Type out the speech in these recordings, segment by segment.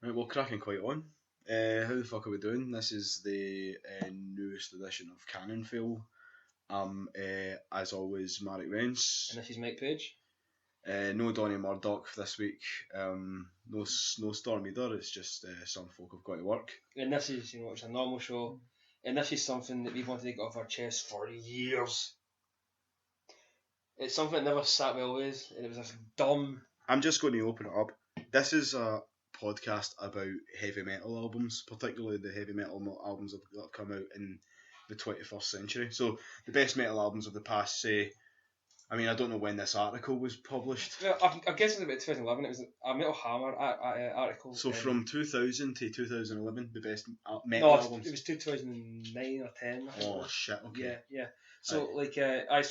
Right, well, cracking quite on. How the fuck are we doing? This is the newest edition of Cannon Fail. As always, Marek Rents. And this is Mike Page. No Donny Murdoch this week. No Storm either. It's just some folk have got to work. And this is, it's a normal show. And this is something that we've wanted to get off our chest for years. It's something that never sat well with us, and it was this dumb... I'm just going to open it up. This is a podcast about heavy metal albums, particularly the heavy metal albums that have come out in the 21st century. So the best metal albums of the past, say... I mean, I don't know when this article was published. Well, I'm guessing about 2011. It was a Metal Hammer article. So from 2000 to 2011, the best metal albums. It was 2009 or 10. Oh shit! Okay. Yeah. So I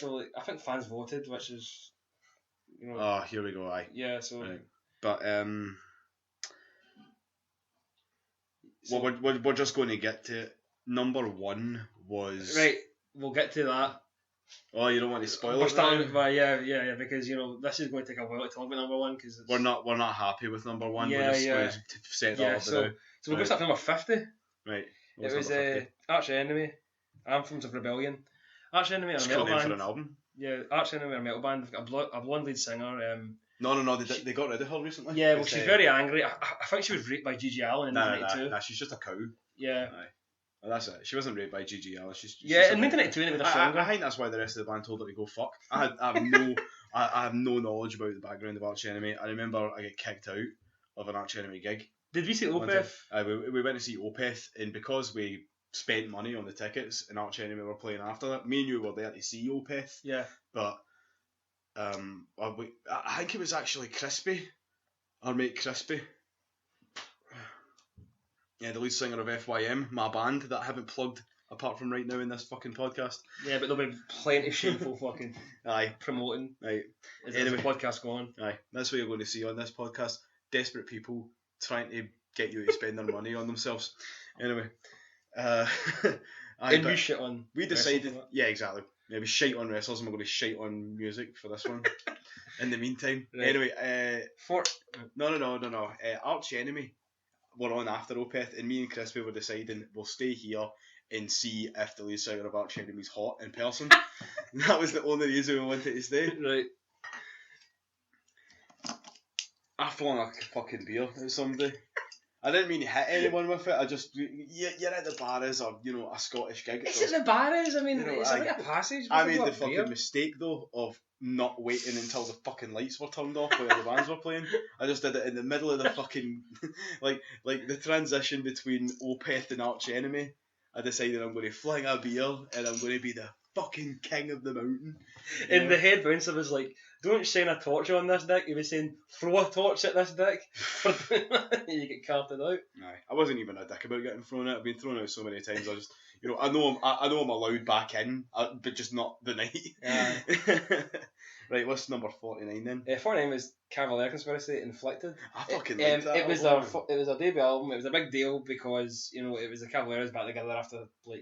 think fans voted, which is, Oh, here we go. Aye. Yeah. So. Right. But well, we're just going to get to it. Number one was. Right. We'll get to that. Oh, you don't want to spoil We're it? starting by because this is going to take a while to talk about number one because we're not happy with number one. We're just set it up. So we'll go start with number 50. Right. It was Arch Enemy, Anthems of Rebellion. Arch Enemy are a metal band. For an album. Yeah, Arch Enemy are a metal band. They've got a blonde lead singer. No. They got rid of her recently. Yeah, well, she's very angry. I think she was raped by Gigi Allen in 1992. Nah, she's just a cow. Yeah. Aye. Well, that's it. She wasn't raped by Gigi Allen. She's in 1992 it was a song. I think that's why the rest of the band told her to go fuck. I have no knowledge about the background of Arch Enemy. I remember I get kicked out of an Arch Enemy gig. Did we see Opeth? We went to see Opeth, and because we spent money on the tickets and Arch Enemy were playing after that, me and you were there to see Opeth. Yeah. But I think it was actually Crispy, our mate Crispy. Yeah, the lead singer of FYM, my band that I haven't plugged apart from right now in this fucking podcast. Yeah, but there'll be plenty of shameful fucking promoting. Right. Anyway, the podcast going. Aye, that's what you're going to see on this podcast. Desperate people trying to get you to spend their money on themselves. Anyway. And you shit on. We decided. Yeah, exactly. Yeah, we shite on wrestlers and we're going to shite on music for this one. In the meantime. Right. Anyway. No. Arch Enemy. We're on after Opeth, and me and Crispy were deciding we'll stay here and see if the lead singer of Arch Enemy's hot in person. That was the only reason we wanted to stay. Right. I flung a fucking beer at somebody. I didn't mean to hit anyone with it. I just you're at the Barras or a Scottish gig. Is it the Barras? I mean, it's like a passage. I made the fucking mistake though of not waiting until the fucking lights were turned off while the bands were playing. I just did it in the middle of the fucking like the transition between Opeth and Arch Enemy. I decided I'm going to fling a beer and I'm going to be the fucking king of the mountain. And the head bouncer was like, "Don't shine a torch on this dick." He was saying, "Throw a torch at this dick." You get carted out. Nah, I wasn't even a dick about getting thrown out. I've been thrown out so many times. I just, I know I'm allowed back in, but just not the night. Yeah. Right, what's number 49 then? 49 was Cavalier Conspiracy, Inflicted. I fucking liked that. It was a debut album. It was a big deal because it was the Cavaliers back together after the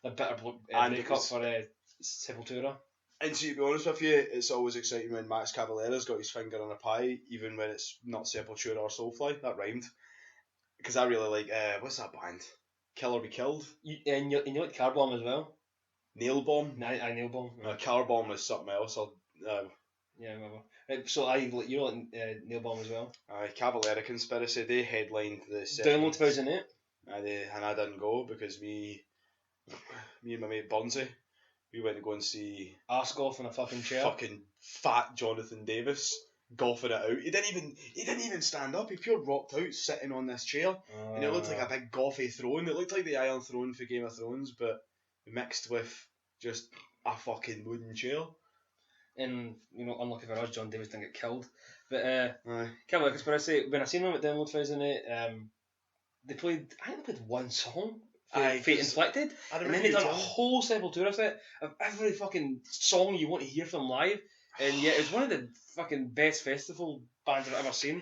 bitter breakup for Sepultura. And to be honest with you, it's always exciting when Max Cavalera's got his finger on a pie, even when it's not Sepultura or Soulfly. That rhymed. Because I really like, what's that band? Kill or Be Killed? And you like Car Bomb as well? Nail Bomb? Nail Bomb. Yeah. Car Bomb is something else. Yeah, whatever. Right, so you like Nail Bomb as well? Cavalera Conspiracy, they headlined the Download 2008? And I didn't go because me and my mate Bonzi, we went to go and see arse golf in a fucking chair. Fucking fat Jonathan Davis golfing it out. He didn't even stand up. He pure rocked out sitting on this chair, and it looked like a big golfy throne. It looked like the Iron Throne for Game of Thrones, but mixed with just a fucking wooden chair. And unlucky for us, John Davis didn't get killed. But Cavalier Conspiracy, when I seen them at Download 2008, they played one song. Fate Inflicted, and then they done a whole Sepultura set of every fucking song you want to hear from live, and yeah, it was one of the fucking best festival bands I've ever seen.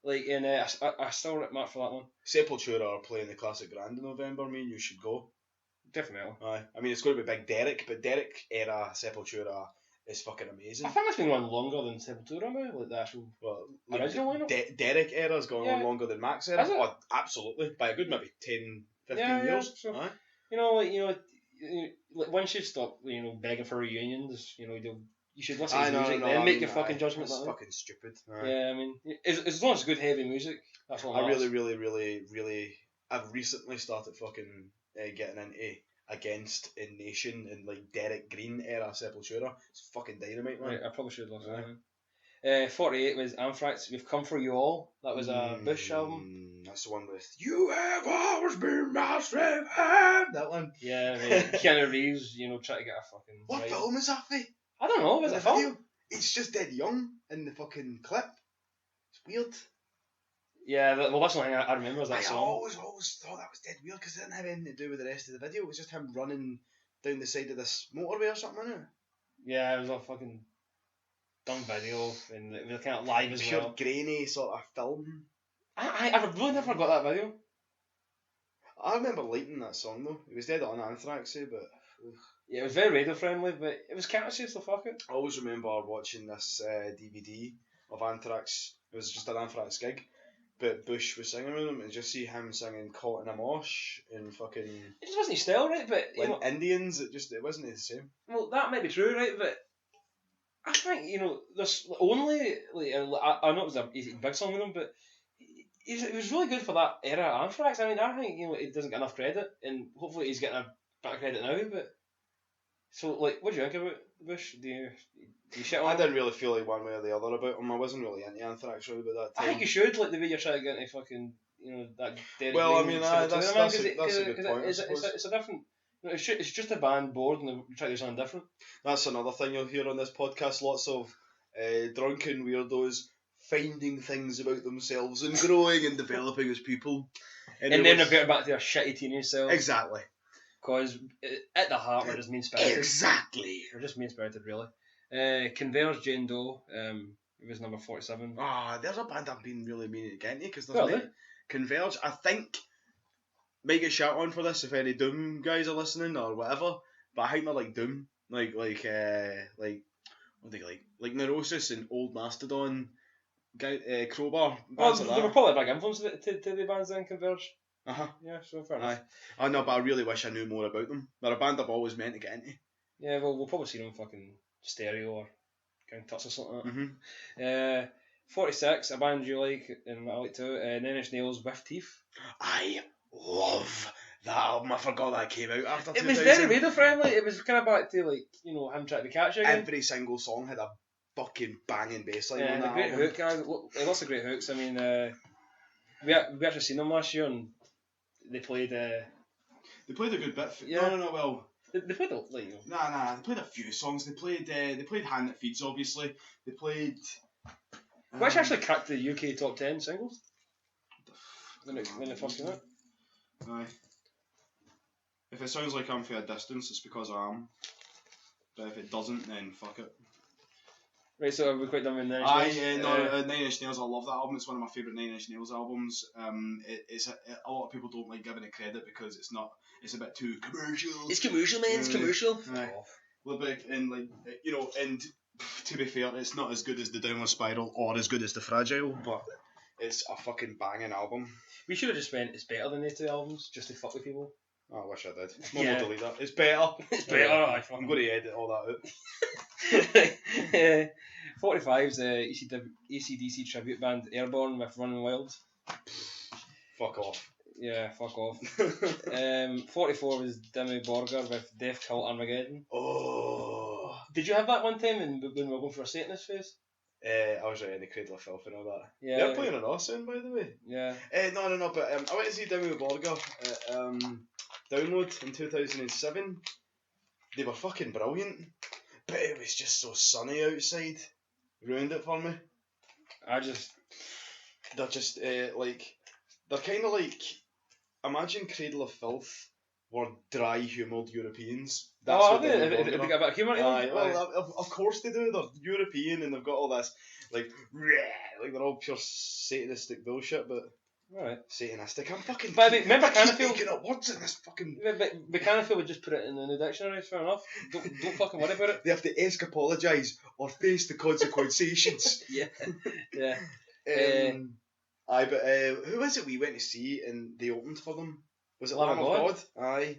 Like, and I still rip Mark for that one. Sepultura are playing the Classic Grand in November. I mean, you should go. Definitely. I mean, it's going to be big Derek, but Derek era Sepultura is fucking amazing. I think it's been on longer than Sepultura now, like the actual original lineup. Derek era's gone on longer than Mac's era. Oh, absolutely, by a good maybe 10, 15 years. So, you know, like once you stop, begging for reunions, you should listen to music then make your fucking judgment. It's fucking stupid. Yeah, I mean, as long as it's good heavy music, that's all. I really, I've recently started fucking getting into Against in Nation and like Derek Green era Sepultura. It's fucking dynamite, man. Right, I probably should listen. 48 was Anthrax. We've Come For You All. That was a Bush album. That's the one with You Have Always Been My Strength. That one. Yeah, I mean, Keanu Reeves, trying to get a fucking. What film is that for? I don't know. Was it a film? It's just dead young in the fucking clip. It's weird. Yeah, that's the only thing I remember was that song. I always thought that was dead weird because it didn't have anything to do with the rest of the video. It was just him running down the side of this motorway or something, innit? Yeah, it was a fucking dumb video and it was kind of live as well. Pure grainy sort of film. I really never got that video. I remember liking that song though. It was dead on Anthraxy, but... Yeah, it was very radio friendly, but it was catchy, so fuck it. I always remember watching this DVD of Anthrax. It was just an Anthrax gig. But Bush was singing with him, and just see him singing "Caught in a Mosh" and fucking. It just wasn't his style, right? But Indians, it wasn't the same. Well, that might be true, right? But I think there's only I know it was a big song with him, but it was really good for that era of Anthrax. I mean, I think he doesn't get enough credit, and hopefully he's getting a bit of credit now. But so, what do you think about Bush? Do you shit on him? I didn't really feel like one way or the other about him. I wasn't really into Anthrax really about that time. I think you should, like the way you're trying to get into fucking, that Derek Well, Green I mean, that's a good point. It's a different. It's just a band bored and they try to do something different. That's another thing you'll hear on this podcast. Lots of drunken weirdos finding things about themselves and growing and developing as people. And then revert back to their shitty teenage selves. Exactly. Because at the heart we're just mean-spirited. Exactly. We're just mean-spirited, really. Converge, Jane Doe, it was number 47. There's a band I've been really meaning to get into because there's Converge. I think might get shot on for this if any Doom guys are listening or whatever, but I think they're like Doom, like what are they like Neurosis and Old Mastodon, Crowbar. They were probably a big influence to the bands then, Converge. Yeah, so fair enough. I know, but I really wish I knew more about them. They're a band I've always meant to get into. Yeah, well, we'll probably see them fucking stereo or King Tut's or something like that. Mm-hmm. 46, a band you like, and I like too, Nine Inch Nails with Teeth. I love that album. I forgot that came out after 2000. It was very radio friendly. It was kind of back to him trying to catch you again. Every single song had a fucking banging bass line on that that great album. hook, lots of great hooks. I mean, we actually seen them last year and they played. They played a good bit. No. Well, they played a Nah. They played a few songs. They played Hand That Feeds, obviously. They played. Which actually cracked the UK top 10 singles. When it first came out. Aye. If it sounds like I'm for a distance, it's because I am. But if it doesn't, then fuck it. Right, so are we quite done with Nine Inch Nails? Nine Inch Nails, I love that album. It's one of my favourite Nine Inch Nails albums. It's a lot of people don't like giving it credit because it's a bit too commercial. It's commercial, man. It's commercial. And to be fair, it's not as good as the Downward Spiral or as good as the Fragile, but it's a fucking banging album. We should have just went, it's better than the two albums, just to fuck with people. Oh, I wish I did. I'm going to delete that. It's better. It's better. I'm going to edit all that out. 45 is the AC/DC tribute band Airborne with Running Wild. Fuck off. Yeah, fuck off. 44 was Dimmu Borgir with Death Cult Armageddon. Oh. Did you have that one time when we were going for a Satanist phase? I was right in the Cradle of Filth and all that. Yeah. They're playing an awesome, by the way. Yeah. No, but I went to see Dimmu Borgir at Download in 2007. They were fucking brilliant, but it was just so sunny outside. Ruined it for me. They're just they're kind of like, imagine Cradle of Filth were dry, humoured Europeans. That's what they got a bit of humour in them? Well, of course they do. They're European and they've got all this like they're all pure satanistic bullshit. But Alright. Satanistic. I'm fucking. But I mean, remember, I keep making up words in this fucking. But Mechanophile would just put it in the dictionary. Fair enough. Don't fucking worry about it. They have to apologise or face the consequences. Yeah. Yeah. Aye, but who was it we went to see and they opened for them? Was it Lamb of God? Aye.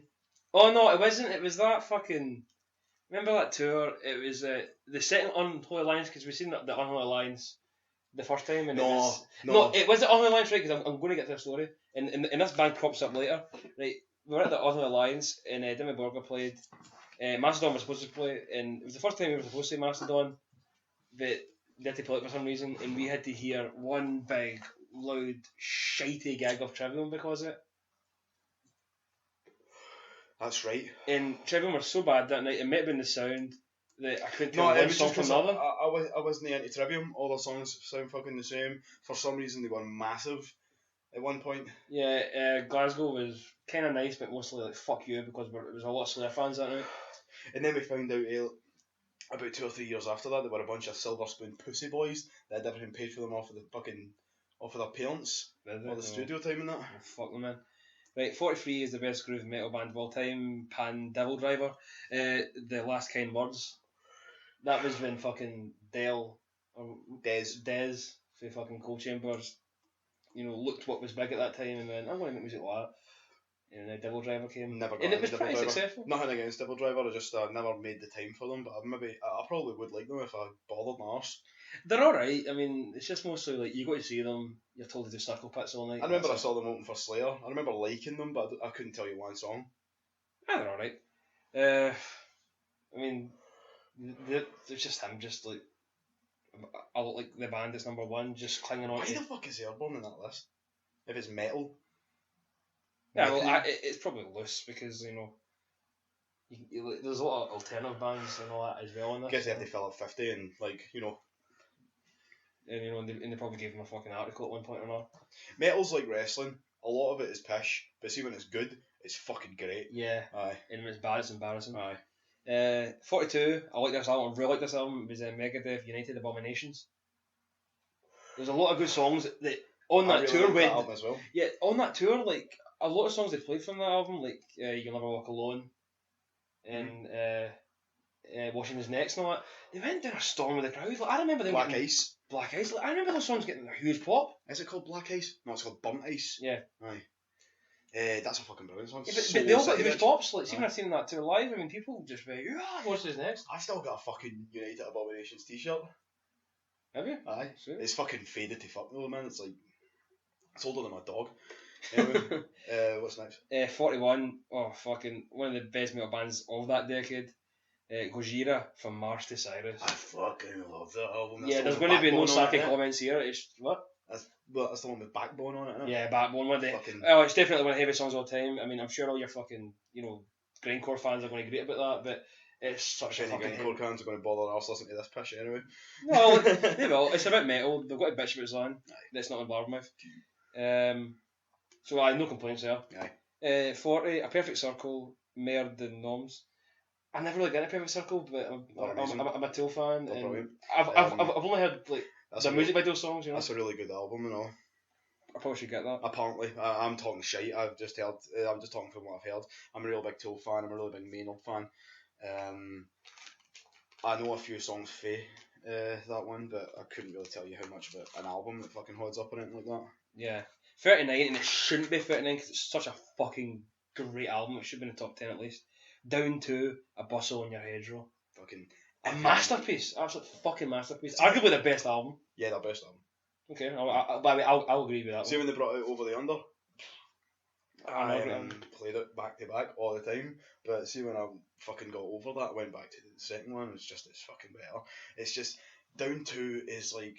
Oh no, it wasn't. It was that fucking. Remember that tour? It was the second Unholy Alliance, because we've seen the Unholy Alliance the first time, and no, it was the Unholy Alliance, right? Because I'm going to get to the story, and this band crops up later, right? We were at the Unholy Alliance, and Dimmy Borgir played. Mastodon was supposed to play, and it was the first time we were supposed to see Mastodon, but they had to play it for some reason, and we had to hear one big, loud, shitey gig of Trivium because of it. That's right. And Trivium were so bad that night, it might have been the sound that I couldn't tell one song from another. I wasn't into Trivium. All the songs sound fucking the same. For some reason, they were massive at one point. Yeah, Glasgow was kind of nice, but mostly like fuck you, because there was a lot of Slayer fans that night. And then we found out about 2 or 3 years after that, there were a bunch of Silver Spoon pussy boys that had everything paid for them off of their parents, or the studio time and that. Oh, fuck them, man. Right, 43 is the best groove metal band of all time. Pan Devil Driver. The Last Kind Words. That was when fucking Des for fucking Cold Chambers, looked what was big at that time and went, I'm going to make music like that. And then Devil Driver came. Never got and it was Devil pretty Driver. Successful. Nothing against Devil Driver, I just never made the time for them, but I probably would like them if I bothered my arse. They're alright. I mean, it's just mostly like you go to see them, you're told to do circle pits all night. I remember I saw them open for Slayer. I remember liking them, but I couldn't tell you one song. Yeah, they're alright. I mean, there's just him, just like I look like the band that's number one, just clinging on. Why the fuck is Airborne in that list? If it's metal. Yeah, well, it's probably loose because there's a lot of alternative bands and all that as well in this. I guess they have to fill up 50 and And they probably gave them a fucking article at one point or not. Metal's like wrestling. A lot of it is pish, but see when it's good, it's fucking great. Yeah. Aye. And when it's bad, it's embarrassing. Aye. 42. I like this album. I really like this album. It was Megadeth United Abominations. There's a lot of good songs that on that tour. That album as well. Yeah, on that tour, like a lot of songs they played from that album, like You'll Never Walk Alone, and Washing His Next and all that. They went down a storm with the crowd. Like, I remember them Black Ice. Black Ice. Like, I remember those songs getting a huge pop. Is it called Black Ice? No, it's called Burnt Ice. Yeah. Aye. That's a fucking brilliant song. Yeah, but they all got huge pops. Like, see when I've seen that tour live, I mean, people just went, yeah, What's His Next? I still got a fucking United Abominations t-shirt. Have you? Aye. Sweet. It's fucking faded to fuck though, man. It's like it's older than my dog. Anyway, what's next? 41. Oh, fucking one of the best metal bands of that decade. Gojira, From Mars to Cyrus. I fucking love that album. That's there's going to be no sake comments here. It's what? That's the one with Backbone on it, isn't it? Yeah, Backbone. One day. It's definitely one of the heavy songs of all time. I mean, I'm sure all your fucking grindcore fans are going to agree about that, but it's such a fucking. Grindcore fans are going to bother their arse listening to this pish anyway. No, they will. It's about metal. They've got a bitch about song. That's not in Blabbermouth. So no complaints there. Aye. 40, A Perfect Circle, Merde than Noms. I never really got a Perfect Circle, but I'm a Tool fan. And I've only heard like the music video songs. That's a really good album, I probably should get that. Apparently, I'm talking shite. I'm just talking from what I've heard. I'm a real big Tool fan. I'm a really big Maynard fan. I know a few songs for that one, but I couldn't really tell you how much of an album that fucking holds up or anything like that. Yeah, 39, and it shouldn't be 39 because it's such a fucking great album. It should be in the top 10 at least. Down to A Bustle in Your Hedgerow. Fucking a masterpiece, absolute fucking masterpiece. Arguably the best album. Yeah, the best album. Okay, I'll agree with that. See when they brought out Over the Under. I played it back to back all the time, but see when I fucking got over that, I went back to the second one. It's fucking better. It's just Down to is like,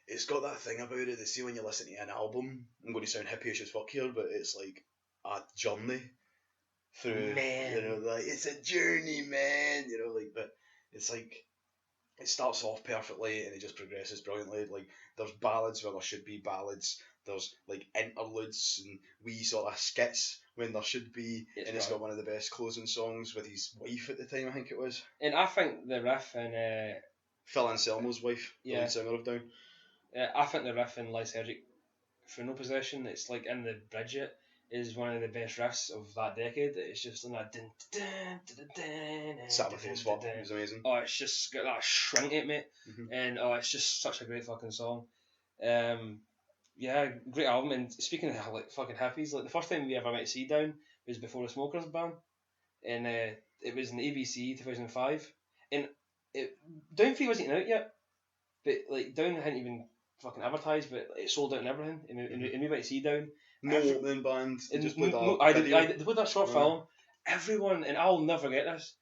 it's got that thing about it that see when you listen to an album, I'm going to sound hippie-ish as fuck here, but it's like a journey through, man. Like it's a journey, man. But it's like it starts off perfectly and it just progresses brilliantly. Like there's ballads where there should be ballads. There's like interludes and wee sort of skits when there should be, it's got one of the best closing songs with his wife at the time, I think it was. And I think the riff in Phil Anselmo's wife, the lead singer of Down. I think the riff in Lysergic for No Possession, it's like in the bridge it is one of the best riffs of that decade. It's just on that Saturday Swap was amazing. Oh, it's just got that shrink it, mate. And it's just such a great fucking song. Yeah, great album. And speaking of like fucking hippies, like the first time we ever met C Down was before the Smokers ban, and it was in ABC 2005, and Down 3 wasn't even out yet, but like Down hadn't even fucking advertised, but it sold out and everything, and we went to See Down. No opening band. They just played they played that short film. Everyone, and I'll never forget this,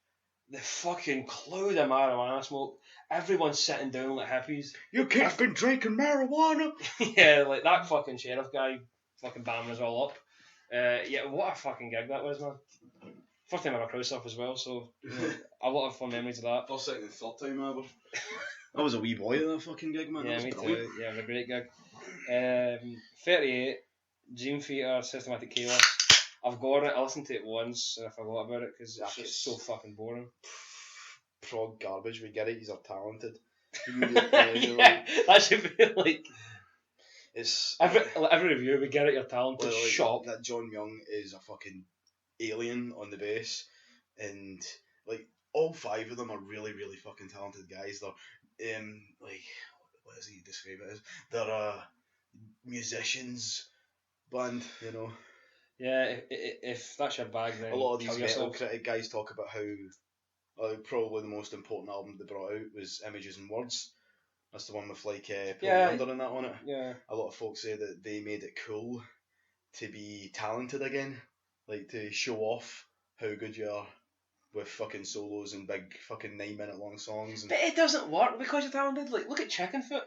the fucking cloud of marijuana smoke. Everyone's sitting down like hippies. Your kid's been drinking marijuana. Yeah, like that fucking sheriff guy fucking bamming us all up. Yeah, what a fucking gig that was, man. First time I ever crowd surf as well, so a lot of fun memories of that. First, second, and third time ever. I was a wee boy at that fucking gig, man. Yeah, me too. Yeah, it was a great gig. 38, Dream Theater, Systematic Chaos. I've got it. I listened to it once and I forgot about it because it's just so fucking boring. Prog garbage. We get it. He's talented. Yeah, that should be like. It's every review. We get it. You're talented. Like, shop. That John Young is a fucking alien on the bass, and like all five of them are really, really fucking talented guys. They're like, what does he describe it as? They're a musicians band, you know. Yeah, if that's your bag, then a lot of these metal critic guys talk about how probably the most important album they brought out was Images and Words. That's the one with like Paul Wonder and that on it. Yeah. A lot of folks say that they made it cool to be talented again, like to show off how good you are with fucking solos and big fucking 9-minute long songs. But it doesn't work because you're talented. Like, look at Chickenfoot.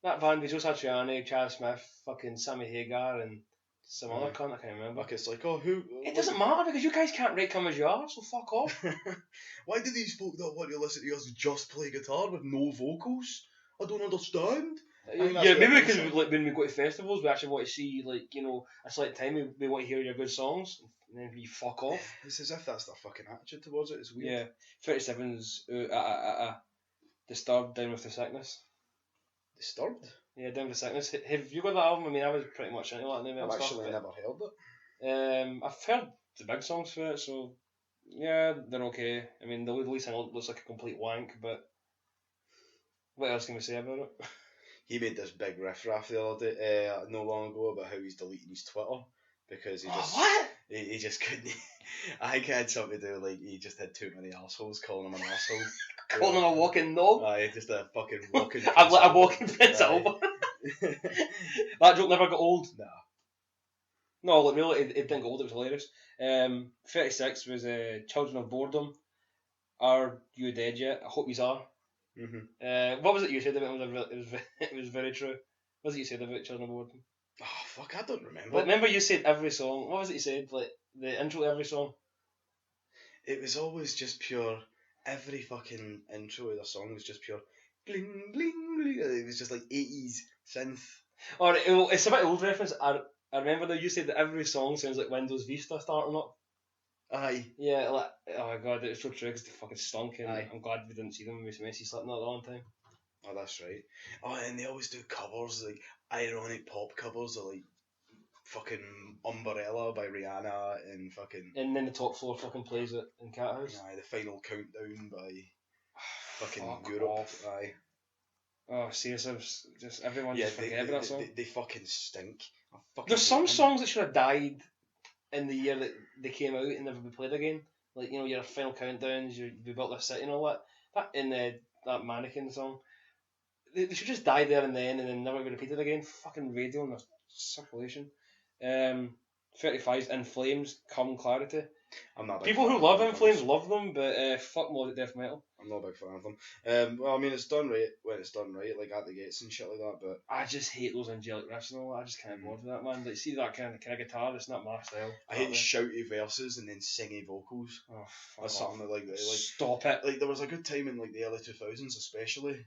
That band with Joe Satriani, Chad Smith, fucking Sammy Hagar, and some other cunt I can't remember. Like, it's like, oh, who? It doesn't matter because you guys can't write Come As You Are, so fuck off. Why do these folk not want to listen to us just play guitar with no vocals? I don't understand. Yeah, maybe because like when we go to festivals, we actually want to see like a slight time. We want to hear your good songs, and then we fuck off. It's as if that's their fucking attitude towards it. It's weird. Yeah, 37's Disturbed, Down With The Sickness. Disturbed? Yeah, Down With The Sickness. Have you got that album? I mean, I was pretty much into that new metal stuff. I've actually never heard it. I've heard the big songs for it, so yeah, they're okay. I mean, the lead single looks like a complete wank, but what else can we say about it? He made this big riff-raff the other day, no long ago, about how he's deleting his Twitter because he just he just couldn't. I think it had something to do like he just had too many assholes calling him an asshole. Calling him a walking knob. Aye, just a fucking walking. A walking Prince Albert. That joke never got old. Nah. No, like really, it didn't get old. It was hilarious. 36 was Children of Boredom. Are you dead yet? I hope you are. Mm-hmm. What was it you said about it? It was very true. What was it you said about Children of Boredom? Oh fuck, I don't remember. Like, remember you said every song. What was it you said? Like the intro to every song. It was always just pure. Every fucking intro of the song was just pure bling bling bling. It was just like 80s synth. Or it's a bit old reference. I remember though you said that every song sounds like Windows Vista starting up. Aye. Yeah, like, oh my god, it's so true because they fucking stunk, and Aye. I'm glad we didn't see them when we went to see Slipknot a long time. Oh, that's right. Oh, and they always do covers, like ironic pop covers of like fucking Umbrella by Rihanna and fucking. And then the Top Floor fucking plays it in Cat House. Aye, the Final Countdown by fucking Fuck Europe. Off. Aye. Oh, seriously, just everyone just forget about that song. They fucking stink. There's some songs that should have died in the year that they came out and never be played again. Like, your Final Countdowns, We Built This City and all that. That in that Mannequin song. They should just die there and then never be repeated again. Fucking radio and the circulation. 35's In Flames, Come Clarity. I'm not. People who love In Flames love them, but fuck melodic death metal. I'm not a big fan of them. Well, I mean, it's done right when it's done right, like at the gates and shit like that. But I just hate those angelic riffs and all that. I just can't bother with that, man. Like, see that kind of guitar, it's not my style. I hate shouty verses and then singy vocals. Oh, fuck That's off. something that like stop it. Like there was a good time in like the early 2000s, especially.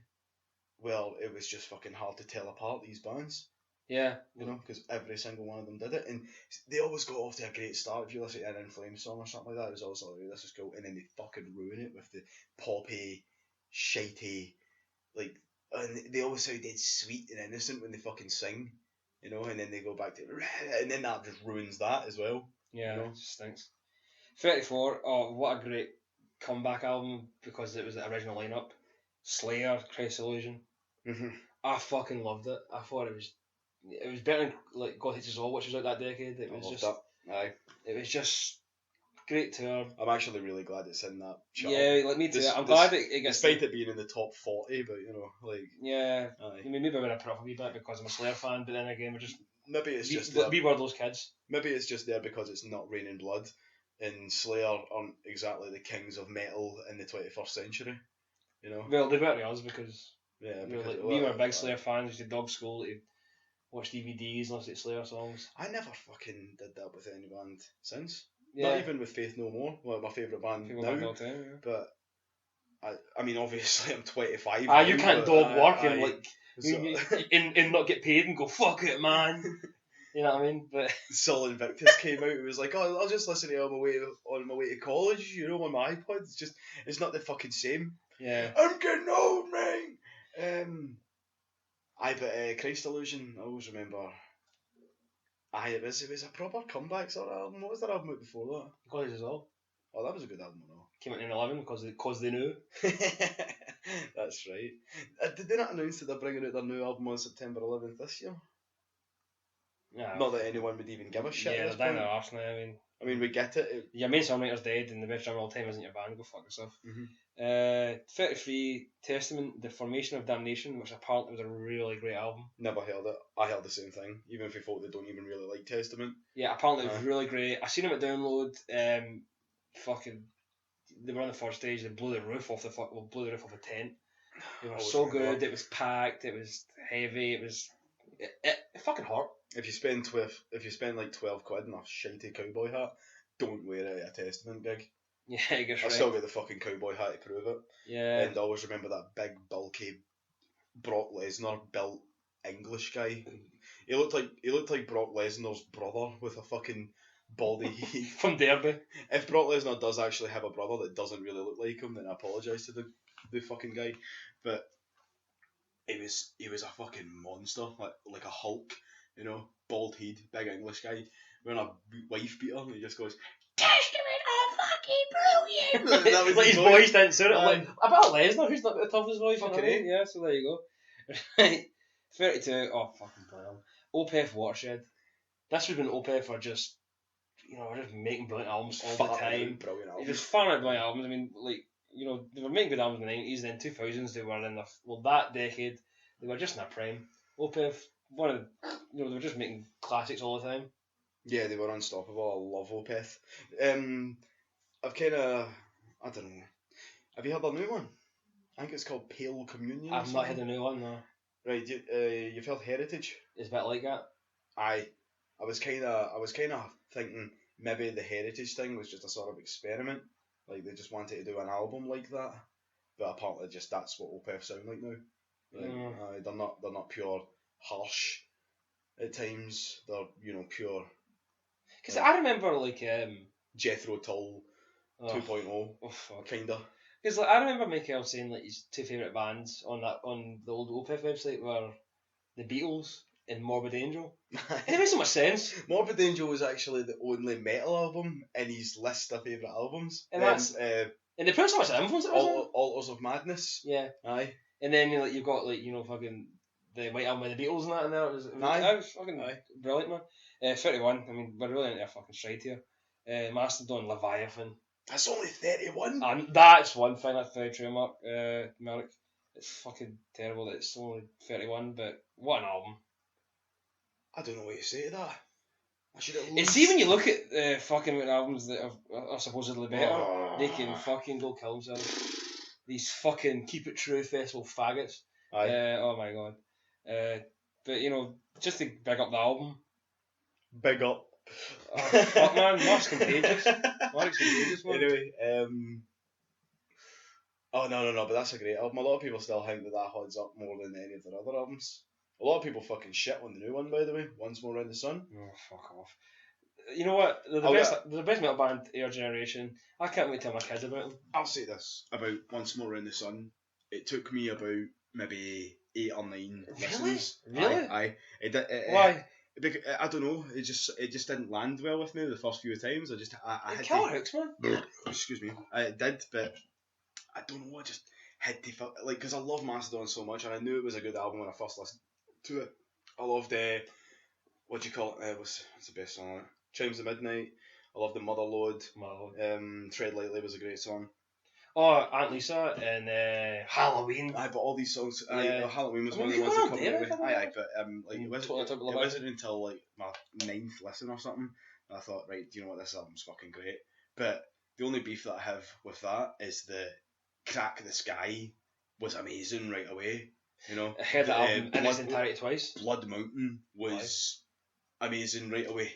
Well, it was just fucking hard to tell apart these bands. Yeah. You know, because every single one of them did it, and they always got off to a great start. If you listen to an In Flames song or something like that, it was always like, this is cool, and then they fucking ruin it with the poppy, shitey, like, and they always sound dead sweet and innocent when they fucking sing. you know, and then they go back to, and then that just ruins that as well. Yeah, you know? it just stinks. 34. Oh, what a great comeback album because it was the original lineup. Slayer, Christ Illusion. Mm-hmm. I fucking loved it. I thought it was better than like God Hates Us All, which was out that decade. It was just that. Aye. It was just great tour. I'm actually really glad it's in that chart. Yeah, like me too. I'm glad it gets. Despite it being in the top 40, but you know, like. Yeah. Aye. I mean, maybe I would have put up a wee bit because I'm a Slayer fan, but then again, maybe it's just we were those kids. Maybe it's just there because it's not Raining Blood, and Slayer aren't exactly the kings of metal in the 21st century. You know. Well, they better us because. Yeah, because we were big Slayer fans. We used to dog school to watch DVDs and listen to Slayer songs. I never fucking did that with any band since. Yeah. Not even with Faith No More, well, my favourite band now. Time, yeah. But I mean, obviously, I'm 25. You can't dog work and like so, and not get paid and go fuck it, man. You know what I mean? But Sol Invictus came out. It was like, oh, I'll just listen to it on my way to college. You know, on my iPod. It's not the fucking same. Yeah. I'm getting old, man. But Christ Illusion, I always remember. It was a proper comeback sort of album. What was that album out before that? God Hates Us All. Oh, that was a good album, though. Came out in 11 because they knew. That's right. Did they not announce that they're bringing out their new album on September 11th this year? Yeah. Not that anyone would even give a shit. Yeah, at this they're down point. their arse now. I mean, we get it. Your main songwriter's dead, and the best drummer all the time isn't your band. Go fuck yourself. Mm-hmm. 33, Testament, The Formation of Damnation, which apparently was a really great album. Never heard it. I heard the same thing, even if folk that don't even really like Testament. Yeah, apparently it was really great. I seen them at Download. Fucking, they were on the first stage. They blew the roof off the tent. They were so good. It was packed. It was heavy. It fucking hurt. If you spend like 12 quid on a shitey cowboy hat, don't wear it at a Testament gig. Yeah, I guess I still get the fucking cowboy hat to prove it. Yeah. And I always remember that big, bulky Brock Lesnar built English guy. He looked like Brock Lesnar's brother with a fucking baldy from Derby. If Brock Lesnar does actually have a brother that doesn't really look like him, then I apologise to the fucking guy. But he was a fucking monster, like a Hulk, you know, bald head, big English guy, wearing a wife beater, and he just goes, Testament, oh fucking brilliant! That was like his voice didn't suit it. Like, I bet Lesnar, who's not the toughest voice, fucking you know? Yeah, so there you go. Right, 32, oh fucking brilliant. Opeth Watershed. This would have been Opeth for just, you know, just making brilliant albums all the time. Brilliant albums. Just far out brilliant albums. I mean, like, you know, they were making good albums in the 90s, and then 2000s they were in that decade, they were just in their prime. Opeth, they were just making classics all the time. Yeah, they were unstoppable. I love Opeth. I don't know. Have you heard their new one? I think it's called Pale Communion. I've not heard the new one, no. Right, you've heard Heritage? It's a bit like that. Aye. I was kind of thinking maybe the Heritage thing was just a sort of experiment. Like, they just wanted to do an album like that. But apparently just that's what Opeth sound like now. Like, they're not pure harsh at times. They're, you know, pure. Because I remember, like, Jethro Tull 2.0. Oh, fuck. Kinda. Because like, I remember Michael saying like his two favourite bands on the old Opeth website were the Beatles and Morbid Angel. It makes so much sense. Morbid Angel was actually the only metal album in his list of favourite albums. And and they put so much influence in it. Altars of Madness. Yeah. Aye. And then like you've got like, you know, fucking the White Album by the Beatles and that in there. It was fucking brilliant, man. 31. I mean, we're really into a fucking stride here. Mastodon, Leviathan. That's only 31. And that's one thing. That's very true, Merrick. It's fucking terrible that it's only 31, but what an album. I don't know what you say to that. I should at least... And see, when you look at fucking albums that are supposedly better, they can fucking go kill themselves. These fucking Keep It True festival faggots. Aye. Oh my god. But you know, just to big up the album. Big up. Oh, fuck man, Mark's contagious. Mark's contagious, man. Anyway, oh no, but that's a great album. A lot of people still think that holds up more than any of their other albums. A lot of people fucking shit on the new one, by the way. Once More Around the Sun. Oh, fuck off. You know what? They're the best metal band of your generation. I can't wait to tell my kids about them. I'll say this about Once More Around the Sun. It took me about maybe 8 or 9 listens. Really? Aye. Why? I don't know. It just didn't land well with me the first few times. I had Killer Hooks, man. Excuse me. I did, but I don't know. I just had to feel like because I love Mastodon so much, and I knew it was a good album when I first listened to it. I loved what do you call it? What's the best song on it? Chimes of Midnight. I loved the Motherload. Tread Lightly was a great song. Oh, Aunt Lisa and Halloween. Aye, but all these songs. Halloween was one of the ones that caught me away. Aye, but it wasn't until like my 9th listen or something that I thought, right, do you know what, this album's fucking great. But the only beef that I have with that is the Crack the Sky was amazing right away. You know, I heard that album in its entirety twice. Blood Mountain was amazing right away.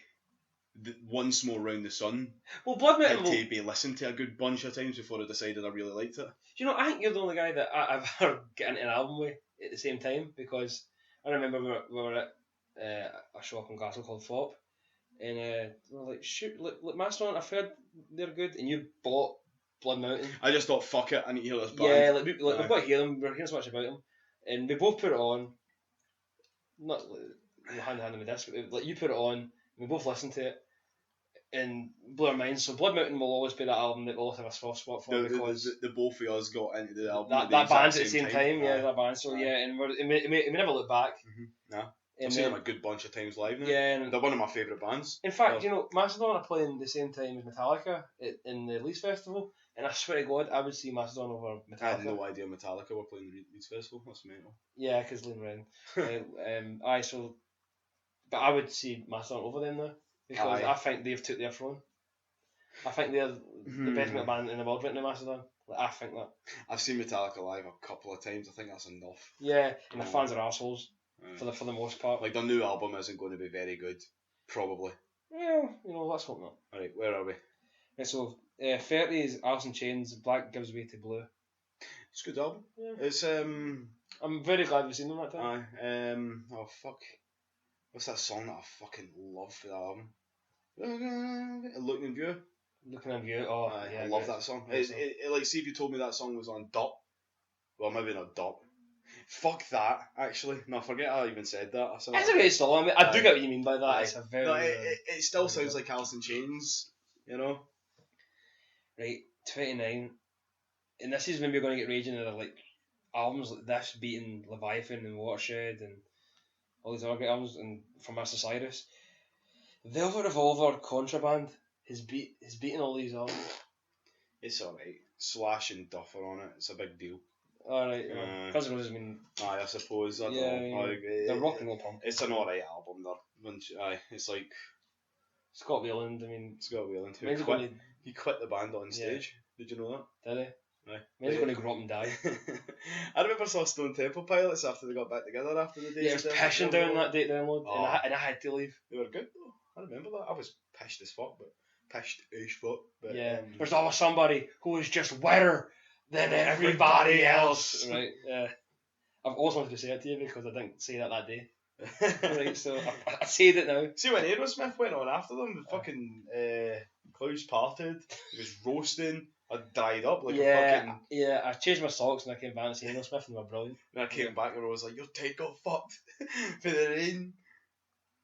Once More Round the Sun. Well, Blood Mountain had to be listened to a good bunch of times before I decided I really liked it. You know, I think you're the only guy that I've ever get into an album with at the same time, because I remember we were at a shop in Glasgow called Fop, and we were like, shoot, look, Mastodon, I've heard they're good, and you bought Blood Mountain. I just thought, fuck it, I need to hear this band. Yeah, we've got to hear them, we're hearing so much about them, and we both put it on, not hand in hand on the disc, but you put it on, and we both listened to it, and blew our minds. So Blood Mountain will always be that album that we'll always have a soft spot for, because the both of us got into the album that band's at the same time. Yeah, that band. So yeah, and we never look back. No, I've seen them a good bunch of times live now. Yeah, and they're one of my favourite bands. In fact, you know, Mastodon are playing the same time as Metallica in the Leeds Festival, and I swear to God, I would see Mastodon over Metallica. I had no idea Metallica were playing the Leeds Festival. That's mental. Yeah, because Lynn Wren. But I would see Mastodon over them now, because I think they've took their throne. I think they're the best metal band in the world right now, Mastodon. Like, I think that. I've seen Metallica live a couple of times. I think that's enough. Yeah, and the fans are assholes for the most part. Like, their new album isn't going to be very good, probably. Well, you know, let's hope not. Alright, where are we? Right, so 30 is Alice in Chains, Black Gives Way to Blue. It's a good album. Yeah. It's I'm very glad we've seen them that time. Oh fuck. What's that song that I fucking love for the album? Looking in View. Looking in View. Oh, yeah. I love that song. It like, see if you told me that song was on Dot. Well, maybe not Dot. Fuck that, actually. No, forget I even said that. It's a great song. I mean, I do get what you mean by that. It's a very... No, it still sounds like Alice in Chains, you know? Right, 29. And this is when we're going to get raging at like albums like this beating Leviathan and Watershed and all these other great albums, and from Master Cyrus. Velvet Revolver, Contraband has beaten all these albums. It's alright. Slash and Duffer on it, it's a big deal. Alright, Cousin Roses, I suppose. I don't know. They're rock and roll punk. It's an alright album, there. It's like Scott Weiland, Scott Weiland, he quit the band on stage. Yeah. Did you know that? Did he? Right. Maybe he's going to grow up and die. I remember saw Stone Temple Pilots after they got back together after the day. Yeah, it was pissing down that date download, and I had to leave. They were good though. I remember that. I was pissed as fuck, but pissed as fuck. But yeah, there's always somebody who is just wetter than everybody else. Right. Yeah. I've always wanted to say it to you because I didn't say that day. Right, so I said it now. See when Aerosmith went on after them, the fucking clouds parted. It was roasting. I dried up like a fucking... Yeah, I changed my socks and I came back and said Aerosmith and they were brilliant. And I came back and I was like, your tape got fucked for the rain.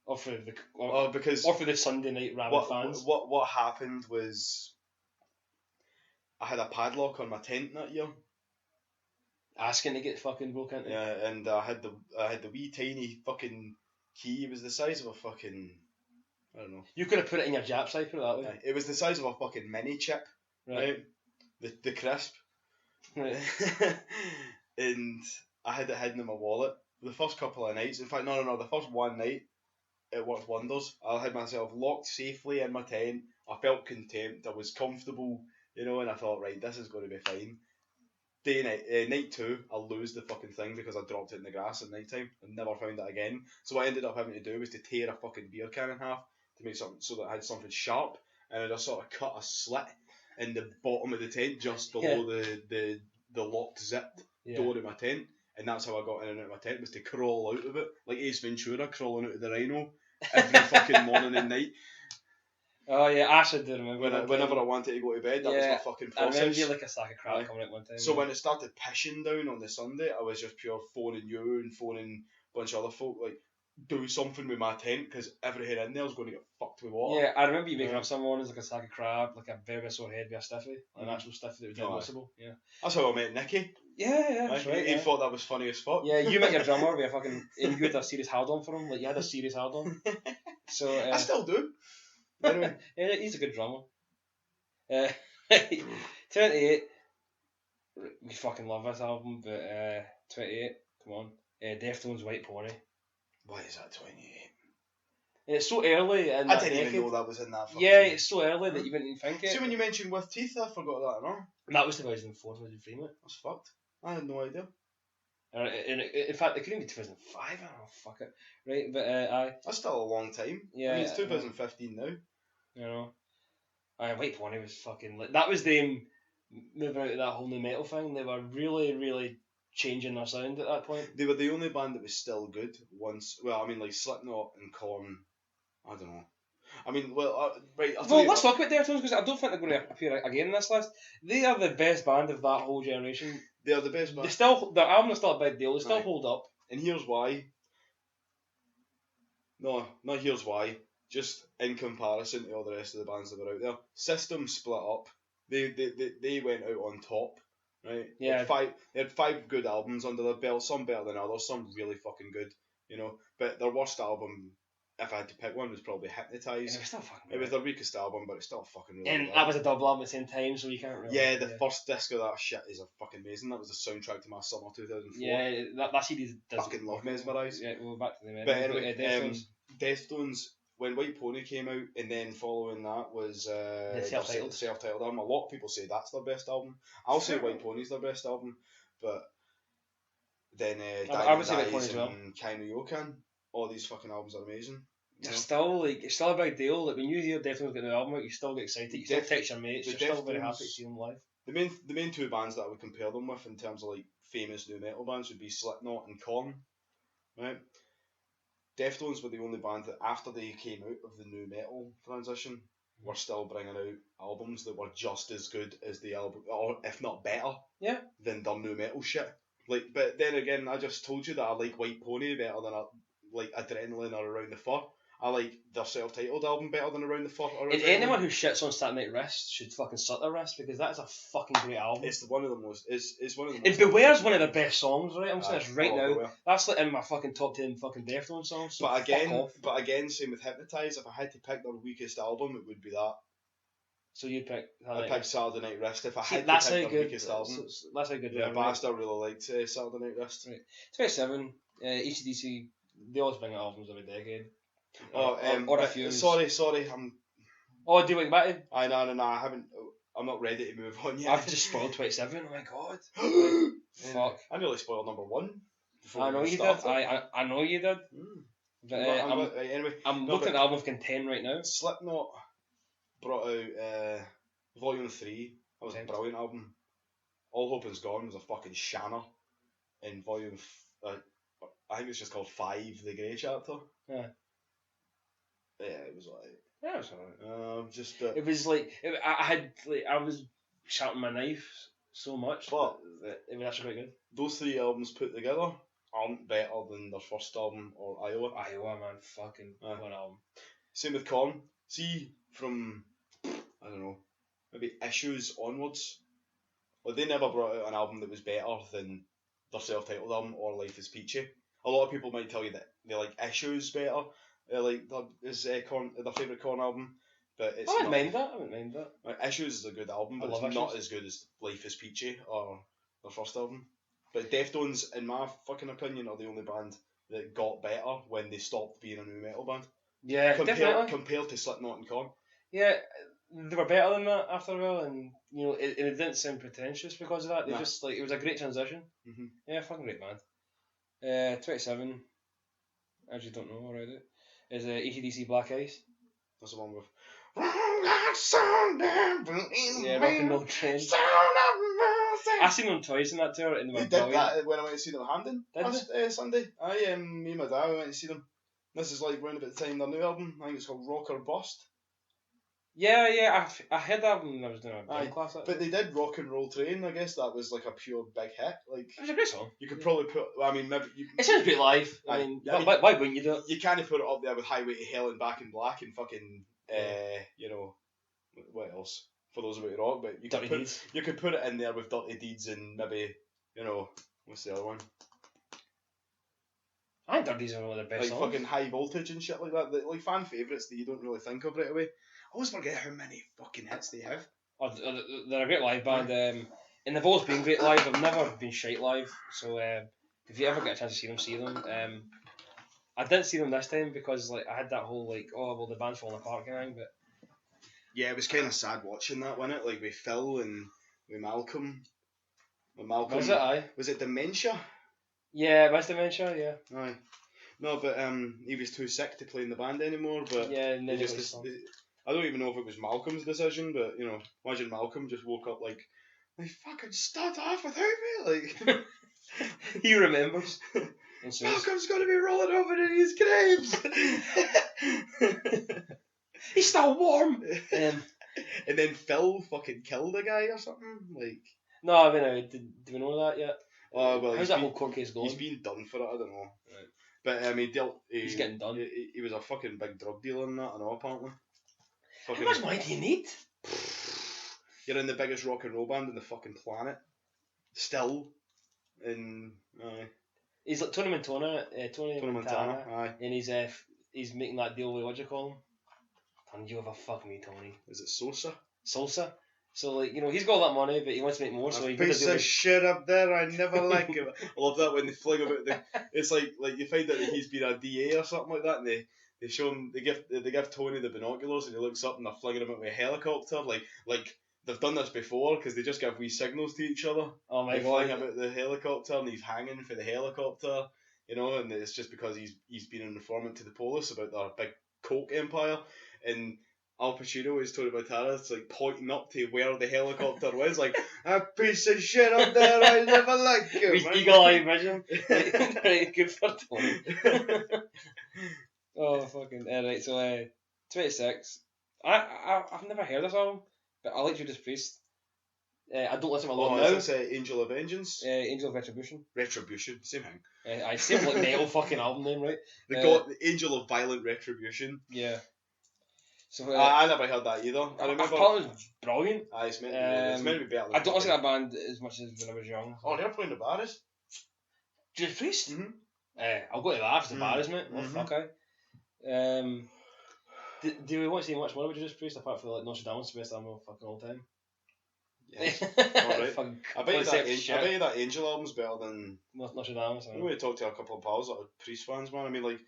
Or for the Sunday night rabid fans. What happened was I had a padlock on my tent that year. Asking to get fucking broke into. Yeah, and I had the wee tiny fucking key. It was the size of a fucking... I don't know. You could have put it in your Jap side, put it that way. Yeah, it was the size of a fucking mini chip. Right? The crisp. Right. And I had it hidden in my wallet. The first couple of nights, in fact, no, the first one night, it worked wonders. I had myself locked safely in my tent. I felt content. I was comfortable, you know, and I thought, right, this is going to be fine. Night 2, I'll lose the fucking thing because I dropped it in the grass at night time and never found it again. So what I ended up having to do was to tear a fucking beer can in half to make something so that I had something sharp, and I just sort of cut a slit in the bottom of the tent just below the locked zipped door of my tent, and that's how I got in and out of my tent, was to crawl out of it like Ace Ventura crawling out of the Rhino every fucking morning and night. Oh yeah, I should do remember. Whenever I wanted to go to bed, that was my fucking process. I remember you like a sack of crap coming out one time. So when it started pissing down on the Sunday, I was just pure phoning you and phoning a bunch of other folk like, do something with my tent because everything in there's going to get fucked with water. Yeah, I remember you making up some mornings like a sack of crab, like a very sore head with a stiffy, an actual stiffy that was impossible. Yeah. That's how I met Nicky. Yeah, that's right. He thought that was funny as fuck. Yeah, you met your drummer with a fucking, and you had a serious hard on for him. Like you had a serious hard on. So I still do. Anyway. Yeah, he's a good drummer. 28. We fucking love this album, but 28. Come on, Deftones' White Pony. Why is that 28? It's so early in I didn't even know that was in that. Yeah, it's so early that you wouldn't even think it. See, when you mentioned With Teeth, I forgot that. No, that was 2004, 2003, mate. That's fucked. I had no idea. In fact, it could even be 2005. I don't know, fuck it. Right, but that's still a long time. Yeah, I mean, it's 2015 now. You know, White Pony was fucking like that. Was them moving out of that whole new metal thing. They were really, really changing their sound at that point. They were the only band that was still good once. Well, I mean, like Slipknot and Korn. I don't know. I mean, right. Let's talk about Deftones because I don't think they're going to appear again in this list. They are the best band of that whole generation. They are the best band. Their album is still a big deal. They still hold up. And here's why. No, not here's why. Just in comparison to all the rest of the bands that were out there, System split up. They went out on top, right? Yeah. They had five good albums under their belt. Some better than others. Some really fucking good. You know, but their worst album, if I had to pick one, was probably Hypnotize. It was their weakest album, but it's still fucking really and good. That was a double album at the same time, so you can't really... Yeah, the first disc of that shit is fucking amazing. That was the soundtrack to my summer 2004. Yeah, that CD does... Fucking love Mesmerise. Yeah, we'll go back to them. But anyway, Deftones, when White Pony came out, and then following that was the self-titled album. A lot of people say that's their best album. I'll say White Pony's their best album, but then I would say White Pony Dies as well. and Kaino Yokan, all these fucking albums are amazing. It's still a big deal. Like when you hear Deftones get the album out, you still get excited. You still text your mates. You're still very happy to see them live. The main two bands that I would compare them with in terms of like famous new metal bands would be Slipknot and Korn, right? Deftones were the only band that after they came out of the new metal transition were still bringing out albums that were just as good as the album, or if not better, than their new metal shit. Like, but then again, I just told you that I like White Pony better than I like Adrenaline or Around the Fur. I like their self-titled album better than Around the Fur. And anyone who shits on Saturday Night Wrist should fucking suck their wrist because that is a fucking great album. It's one of the most. It's one of the. And Beware's one of the best songs, right? I'm saying this right now. Beware. That's like in my fucking top 10 fucking Deftones songs. So but again, same with Hypnotize. If I had to pick their weakest album, it would be that. So you'd pick. I'd pick Saturday Night Wrist if I had to pick their weakest album. That's how good. Yeah, Bastard really liked Saturday Night Wrist. Right. 27. AC/DC. They always bring out albums every decade. Or a few. Sorry. Oh, do you like that? No. I haven't. I'm not ready to move on yet. I've just spoiled 27. Oh my god. Fuck. I nearly spoiled number 1. I know you did. I know you did. But, anyway, I'm looking at the album of Content right now. Slipknot brought out Volume 3. That was a brilliant album. All Hope Is Gone was a fucking shanner. And Volume, I think it's just called 5, The Grey Chapter. Yeah. Yeah, it was like. Yeah, it was alright. It was like I was sharpening my knife so much, but it was actually quite good. Those 3 albums put together aren't better than their first album or Iowa. Iowa, man, fucking one album. Same with Korn. See, from I don't know, maybe Issues onwards, like they never brought out an album that was better than their self-titled album or Life Is Peachy. A lot of people might tell you that they like Issues better. Like that is their favourite Korn album, but it's. I wouldn't mind that. Like, Issues is a good album, but it's not as good as Life Is Peachy or their first album. But Deftones, in my fucking opinion, are the only band that got better when they stopped being a new metal band. Yeah, definitely. Compared to Slipknot and Korn. Yeah, they were better than that after a while, and you know it didn't sound pretentious because of that. They just like it was a great transition. Mm-hmm. Yeah, fucking great band. 27. I actually don't know already. Is AC/DC Black Ice. That's the one with. Yeah, Rock and Roll Train. I seen them twice in that tour, and they were did that when I went to see them at Hampden last Sunday. Me and my dad went to see them. This is like round about the time their new album. I think it's called Rock or Bust. Yeah, I heard that when I was doing a gym class. But they did Rock and Roll Train. I guess that was like a pure big hit. Like it was a great song. You could probably put. I mean, maybe it sounds great live. I mean, why wouldn't you do it? You can't put it up there with Highway to Hell and Back in Black and fucking you know, what else for those about rock. But you could put it in there with Dirty Deeds and maybe, you know, what's the other one? I think Dirty Deeds are one of the best songs. Like fucking High Voltage and shit like that. Like fan favourites that you don't really think of right away. I always forget how many fucking hits they have. Oh, they're a great live band. And they've always been great live. They've never been shite live. So if you ever get a chance to see them, see them. I didn't see them this time because like I had that whole like, oh well, the band's falling apart kind of thing. But yeah, it was kind of sad watching that, wasn't it? Like with Phil and with Malcolm. Was it? Aye. Was it dementia? Yeah, it was dementia. Yeah. Aye. No, but he was too sick to play in the band anymore. But yeah, I don't even know if it was Malcolm's decision, but you know, imagine Malcolm just woke up like, they fucking start off without me, like. He remembers. Malcolm's gonna be rolling over in his graves. He's still warm. And then Phil fucking killed a guy or something, like. No, I mean, do we know that yet? Oh well. How's that whole court case going? He's been done for it. I don't know. Right. But I mean, he's getting done. He was a fucking big drug dealer and that, I know, apparently. How much money do you need? You're in the biggest rock and roll band in the fucking planet. Still. He's like Tony Montana. Tony Montana. Aye. And he's making that deal with, what do you call him? Don't you ever fuck me, Tony. Is it Sosa? So like, you know, he's got all that money, but he wants to make more. So he piece of shit up there. I never like him. I love that when they fling about the. It's like you find out that he's been a DA or something like that, and they show him. They give Tony the binoculars, and he looks up, and they're flinging him out with a helicopter. Like they've done this before because they just give wee signals to each other. Oh my god! They fling him out the helicopter, and he's hanging for the helicopter. You know, and it's just because he's been an informant to the police about their big coke empire, and Al Pacino is Tony Montana. It's like pointing up to where the helicopter was, like a piece of shit up there. I never liked him. Eagle-eye vision. Very good for Tony. Oh fucking right. So 26. I've never heard this album, but I like Judas Priest. I don't listen to a lot now. Is this Angel of Vengeance? Angel of Retribution. Retribution, same thing. I seem like metal fucking album name, right? The Angel of Violent Retribution. Yeah. So I never heard that either. I remember. I thought it was brilliant. It's meant to be better. I don't listen to that band as much as when I was young. Oh, they're playing the bars. Judas Priest? Mm-hmm. I'll go to that if the bars, mate. Oh, fuck aye. Do we want to see much more about Judas Priest apart from like Nostradamus, the best album of fucking all time? Yeah. Alright. I bet you that Angel album's better than Nostradamus. I know we talked to a couple of pals that are Priest fans, man. I mean, like,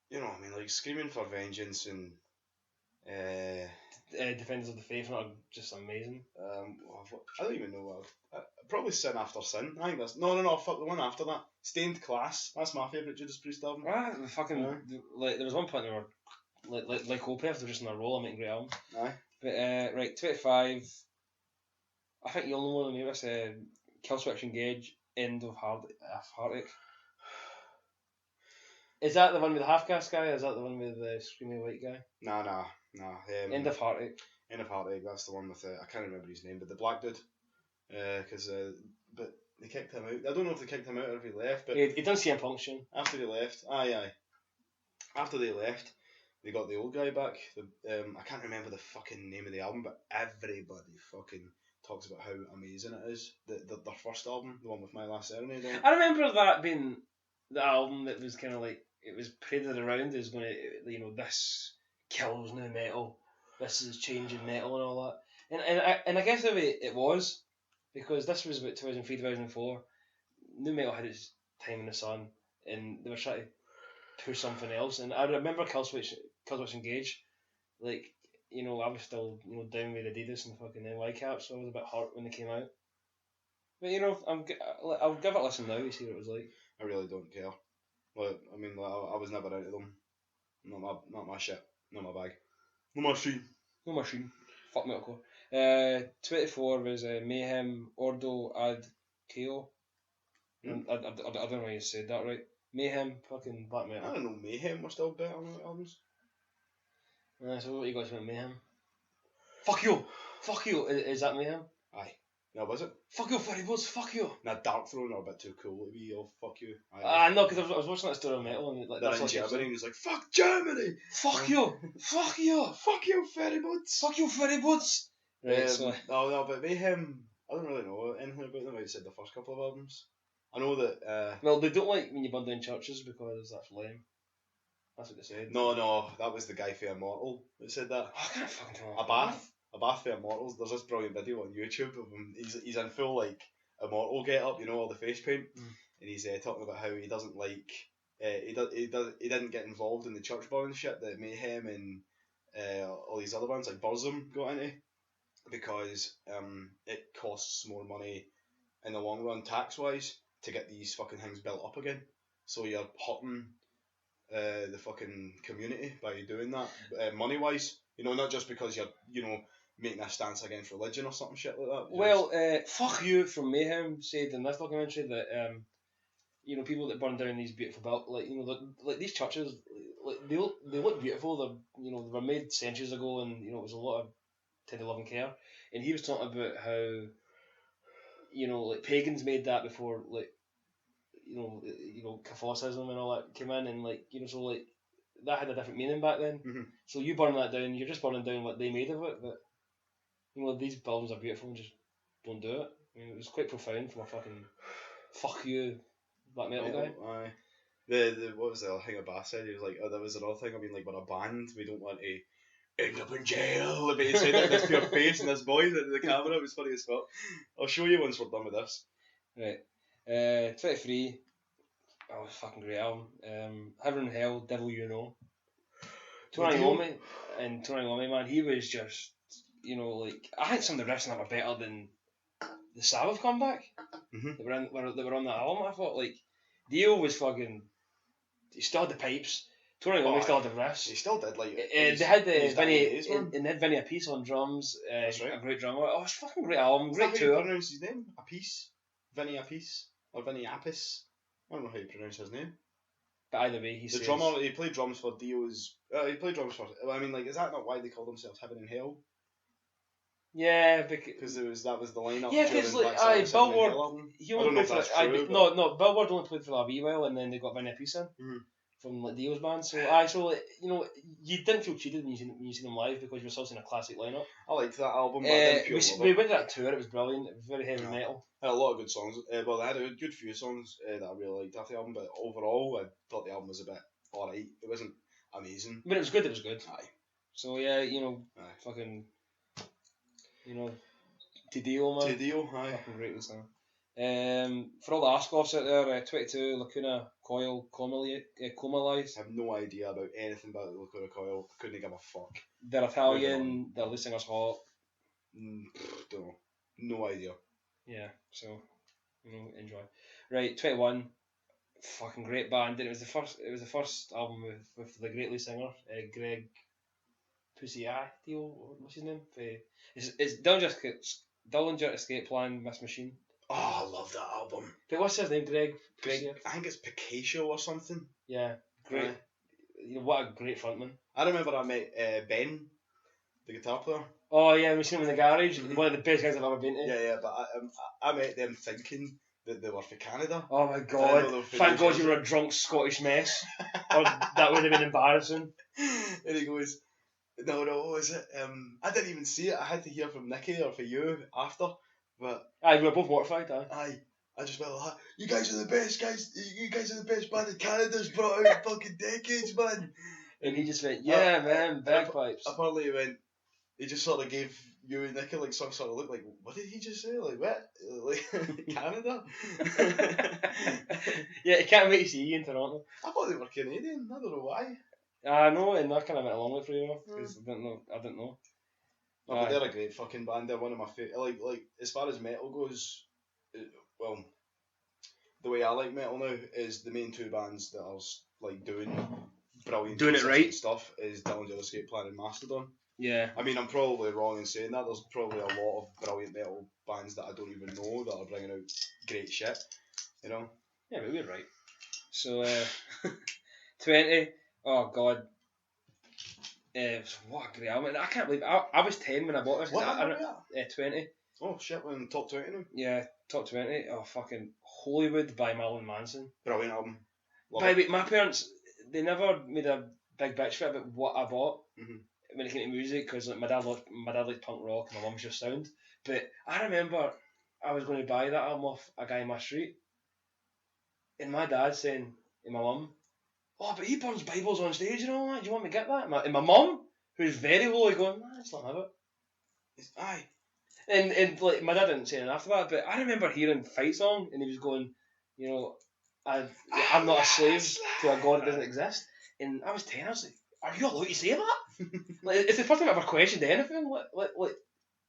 you know, like Screaming for Vengeance and Defenders of the Faith are just amazing. I don't even know what. Probably Sin After Sin. I think that's no. Fuck the one after that. Stained Class. That's my favourite Judas Priest album. Like there was one point they were like Opeth, they're just in a roll and making great albums. Aye. But right, 25. I think you'll know more than me. This Killswitch Engage, End of Heartache. Is that the one with the half-cast guy, or is that the one with the screaming white guy? Nah. End of Heartache. End of Heartache, that's the one with I can't remember his name, but the black dude. But they kicked him out. I don't know if they kicked him out or if he left, but... He done CM Punk soon. After they left, aye. After they left, they got the old guy back. I can't remember the fucking name of the album, but everybody fucking talks about how amazing it is. Their first album, the one with My Last Serenade. I remember that being the album that was kind of like, it was paraded around as going to, you know, this kills new metal, this is changing metal and all that. And I guess the way it was, because this was about 2003, 2004, new metal had its time in the sun, and they were trying to push something else. And I remember Killswitch Engage, like, you know, I was still, you know, down with Adidas and fucking NY caps, so I was a bit hurt when they came out. But you know, I'll give it a listen now to see what it was like. I really don't care. Like, I mean, like, I was never into them. Not my shit. Not my bag. No machine. Fuck metalcore. 24 was Mayhem, Ordo Ad Chaos. I don't know how you said that right. Mayhem, black metal. I don't know, Mayhem were still better on albums. So what you got about Mayhem? Fuck you. Fuck you. Is that Mayhem? Aye. No, was it? Fuck you, Ferryboats. Fuck you. Nah, Dark Throne are a bit too cool to be all fuck you. No, because I was watching that story on Metal and like that's in Germany and he's like, fuck Germany! Fuck you! Fuck you! Fuck you, Ferryboats! Fuck you, Ferryboats! Right, No, but Mayhem, I don't really know anything about them outside the first couple of albums. I know that... well, they don't like when you burn down churches because that's lame. That's what they said. No, that was the guy for Immortal that said that. Oh, I can't fucking tell. A bath for Immortals. There's this brilliant video on YouTube of him. He's in full like Immortal get up, you know, all the face paint, and he's talking about how he doesn't like he didn't get involved in the church burning shit that Mayhem and all these other bands like Burzum got into because it costs more money in the long run tax wise to get these fucking things built up again. So you're hurting the fucking community by doing that money wise. You know, not just because you're making a stance against religion or something shit like that. Well, Fuck You from Mayhem said in this documentary that people that burn down these beautiful like these churches, like they look beautiful. They were made centuries ago, and it was a lot of tender love and care. And he was talking about how like pagans made that before Catholicism and all that came in, and so like that had a different meaning back then. Mm-hmm. So you burn that down, you're just burning down what they made of it. But these buildings are beautiful, and just don't do it. I mean, it was quite profound from a fucking fuck you black metal guy. Aye. The what was the other thing Abbas said? He was like, there was another thing. I mean, like we're a band, we don't want to end up in jail. But he said that to your face and this voice into the camera. It was funny as fuck. I'll show you once we're done with this. Right. 23. Oh, fucking great album. Heaven and Hell, Devil You Know. Tony Iommi, man, he was just, I think some of the riffs on that were better than the Sabbath comeback. Mm-hmm. That were on that album. I thought, Dio was fucking, he still had the pipes. Tony Iommi still had the riffs. He still did, they had Vinny Appice on drums. That's right. A great drummer. Oh, it's a fucking great album. Great tour. How you pronounce his name? Appice? Vinny Appice? Or Vinny Appice? I don't know how you pronounce his name. But either way, he drummer, he played drums for Dio's... he played drums for... I mean, is that not why they called themselves Heaven and Hell? Yeah, because... that was the lineup. Yeah, because, Billboard... Billboard only played for a wee while, and then they got Vinny Appice in. Mm-hmm. From Dio's band, so you didn't feel cheated when you see them live because you were still seeing a classic lineup. I liked that album, but I didn't feel we went to that tour. It was brilliant. It was very heavy metal. Had a lot of good songs. Well, they had a good few songs that I really liked off the album, but overall, I thought the album was a bit alright. It wasn't amazing. When it was good, it was good. Aye. So yeah, fucking, Te Dio, man. Te Dio, aye. Fucking great song. For all the ask-offs out there, 22, Lacuna Coil, Comalize. I have no idea about anything about the Lacuna Coil. I couldn't give a fuck. They're Italian, their lead singer's hot. Don't know. No idea. Yeah, so, enjoy. Right, 21, fucking great band. And it was the first album with the great lead singer, Greg Puciato, what's his name? It's Dillinger Escape Plan, Miss Machine. Oh, I love that album. But what's his name, Greg? I think it's Picasso or something. Yeah, great. What a great frontman. I remember I met Ben, the guitar player. Oh yeah, we seen him in the garage. Mm-hmm. One of the best guys I've ever been to. Yeah, but I met them thinking that they were for Canada. Oh my god! Thank God you were a drunk Scottish mess, or that would have been embarrassing. And he goes, "No, what was it? I didn't even see it. I had to hear from Nicky or for you after." But aye, we were both mortified. Aye, I just went like, "You guys are the best guys. You guys are the best band in Canada's brought out in fucking decades, man." And he just went, "Yeah, man, bagpipes." Apparently, he just sort of gave you and Nicky some sort of look like, "What did he just say? Like what? Like Canada?" Yeah, it can't wait to see you in Toronto. I thought they were Canadian. I don't know why. I know, and that kind of went along with you because I didn't know. No, but they're a great fucking band. They're one of my favourite. Like as far as metal goes, well, the way I like metal now is the main two bands that are doing brilliant, doing it right stuff is Dillinger Escape Plan and Mastodon. Yeah. I mean, I'm probably wrong in saying that. There's probably a lot of brilliant metal bands that I don't even know that are bringing out great shit. Yeah, but we're right. So 20. Oh god. What a great album. And I can't believe I was 10 when I bought this. What number are you 20. Oh shit, we're in the top 20 now. Yeah, top 20. Oh, fucking Hollywood by Marilyn Manson. Brilliant album. By the way, my parents, they never made a big bitch for it about what I bought when it came to music, because like, my dad liked punk rock and my mum's just sound. But I remember I was going to buy that album off a guy in my street, and my dad saying to my mum, "Oh, but he burns Bibles on stage and all that. Do you want me to get that?" And my mum, who's very holy, going, "Nah, just let him have it." Aye. And like my dad didn't say anything after that, but I remember hearing Fight Song, and he was going, you know, I'm not a slave to a God that doesn't exist. And I was 10, I was like, are you allowed to say that? Like, it's the first time I ever questioned anything, like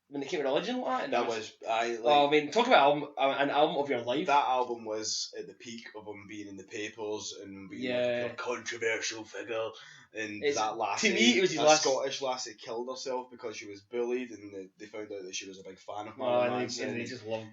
when it came to religion like that. That was, I mean, talk about an album of your life. That album was at the peak of him being in the papers and being like a controversial figure. And that lassie, to me, it was his last... Scottish lassie killed herself because she was bullied, and they found out that she was a big fan of Marilyn Manson. And they just loved.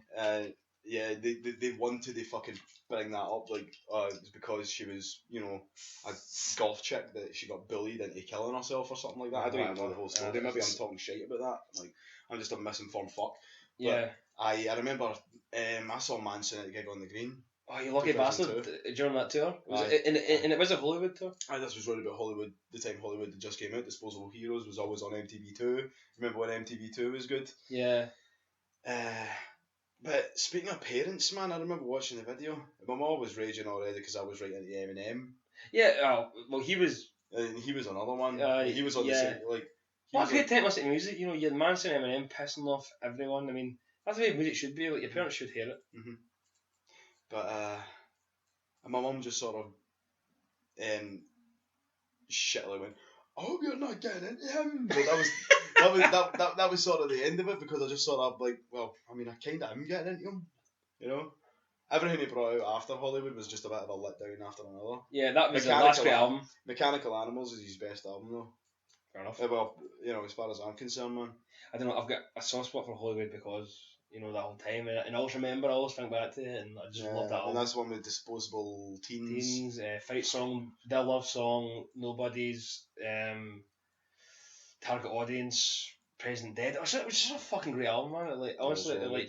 Yeah, they wanted to fucking bring that up, like, it's because she was, you know, a goth chick that she got bullied into killing herself or something like that. I don't even know the whole story. Maybe I'm talking shit about that. Like, I'm just a misinformed fuck. Yeah. But I remember I saw Manson at a gig on the Green. Oh, you lucky bastard! During that tour, and it was a Hollywood tour. This was really about Hollywood. The time Hollywood had just came out, Disposable Heroes was always on MTV2. Remember when MTV2 was good? Yeah. But speaking of parents, man, I remember watching the video. My mum was raging already because I was right into Eminem. Yeah. Well, he was. And he was another one. He was on the same like. Well, if you take listen to music, you know, you had Manson, Eminem pissing off everyone. I mean, that's the way music should be. Like, your parents should hear it. Mm-hmm. But my mum just sort of shittily went, "I hope you're not getting into him." But that was sort of the end of it, because I just sort of like, well, I mean, I kind of am getting into him, you know. Everything he brought out after Hollywood was just a bit of a letdown after another. Yeah, that was the last great album. Mechanical Animals is his best album though. Fair enough. Well, you know, as far as I'm concerned, man. I don't know. I've got a soft spot for Hollywood because, you know, that whole time, and I always remember, I always think back to it, and I just love that album. And that's the one with Disposable Teens. Fight Song, Their Love Song, Nobody's, Target Audience, Present Dead. It was just a fucking great album, man. Like, honestly, like,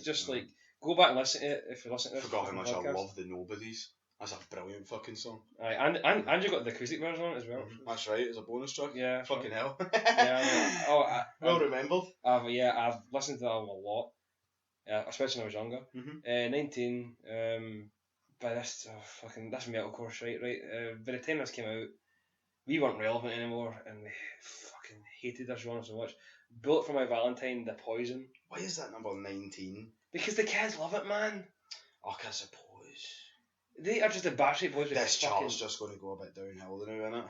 go back and listen to it if you listen to it. I forgot how much I love the Nobodies. That's a brilliant fucking song. Aye, and you got the acoustic version on it as well. That's right, it's a bonus track. Yeah. Fucking hell. Yeah. Well remembered. I've listened to that album a lot. Especially when I was younger. Mm-hmm. 19. By this this metalcore shite, right? By the time this came out, we weren't relevant anymore, and we fucking hated this genre so much. Bullet for My Valentine, The Poison. Why is that number 19? Because the kids love it, man. Oh, I suppose. They are just the Backstreet Boys. This chart's just going to go a bit downhill now, isn't it?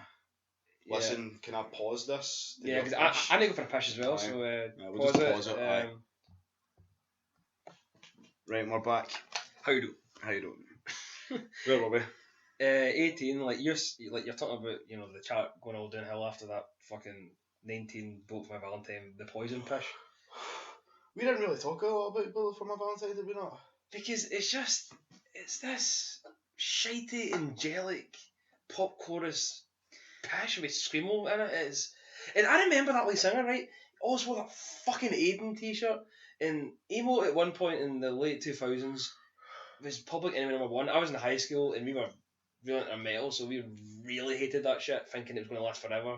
Yeah. Listen, can I pause this? Yeah, because I need to go for a piss as well, so we'll pause it. Right, we're back. How you doing? Where were we? 18, you're talking about, you know, the chart going all downhill after that fucking 19 Bullet for My Valentine, The Poison push. We didn't really talk a lot about Bullet for My Valentine, did we not? Because it's this shitey, angelic pop chorus pish with screamo in it. And I remember that lead singer, right? Also wore that fucking Aiden t-shirt. And emo at one point in the late 2000s was Public Enemy #1. I was in high school and we were really into metal, so we really hated that shit, thinking it was going to last forever.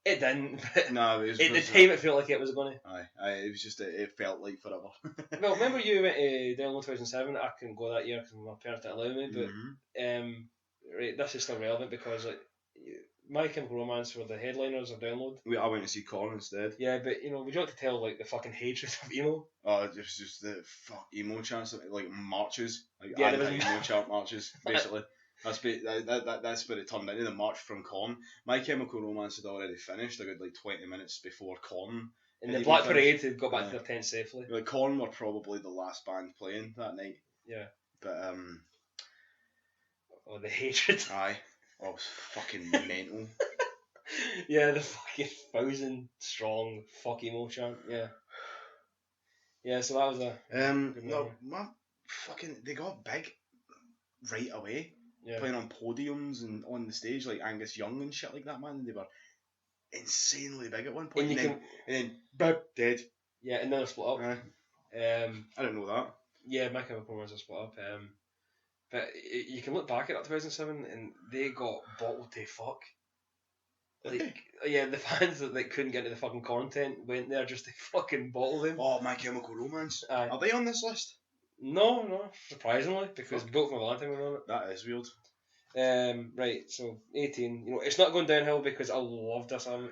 It didn't. No, it was. At the time, it felt like it was going to. Aye, it was just it felt like forever. Well, remember you went to Download 2007? I couldn't go that year because my parents didn't allow me. But right, this is still relevant because like My Chemical Romance were the headliners of Download. I went to see Korn instead. Yeah, but you know, would you like to tell like the fucking hatred of emo? Oh, it was just the emo chants, like marches, like yeah, anti-emo chant marches, basically. That's what it turned into, the march from Korn. My Chemical Romance had already finished a good 20 minutes before Korn. And the Black Parade had got back to their tent safely. Like, Korn were probably the last band playing that night. Yeah. But oh, the hatred. Aye. Oh, it was fucking mental. Yeah, the fucking 1,000 strong fuck emo chant. Yeah. Yeah, so that was they got big right away. Yeah. Playing on podiums and on the stage like Angus Young and shit like that, man. They were insanely big at one point, and then dead. Yeah, and then they're split up. I don't know that. Yeah, My Chemical Romance are split up. But you can look back at that 2007, and they got bottled to fuck. Like, yeah, the fans that couldn't get into the fucking content went there just to fucking bottle them. Oh, My Chemical Romance. Are they on this list? No, surprisingly, because Built from Valentine were on it. That is weird. Right, so 18. It's not going downhill because I love this album.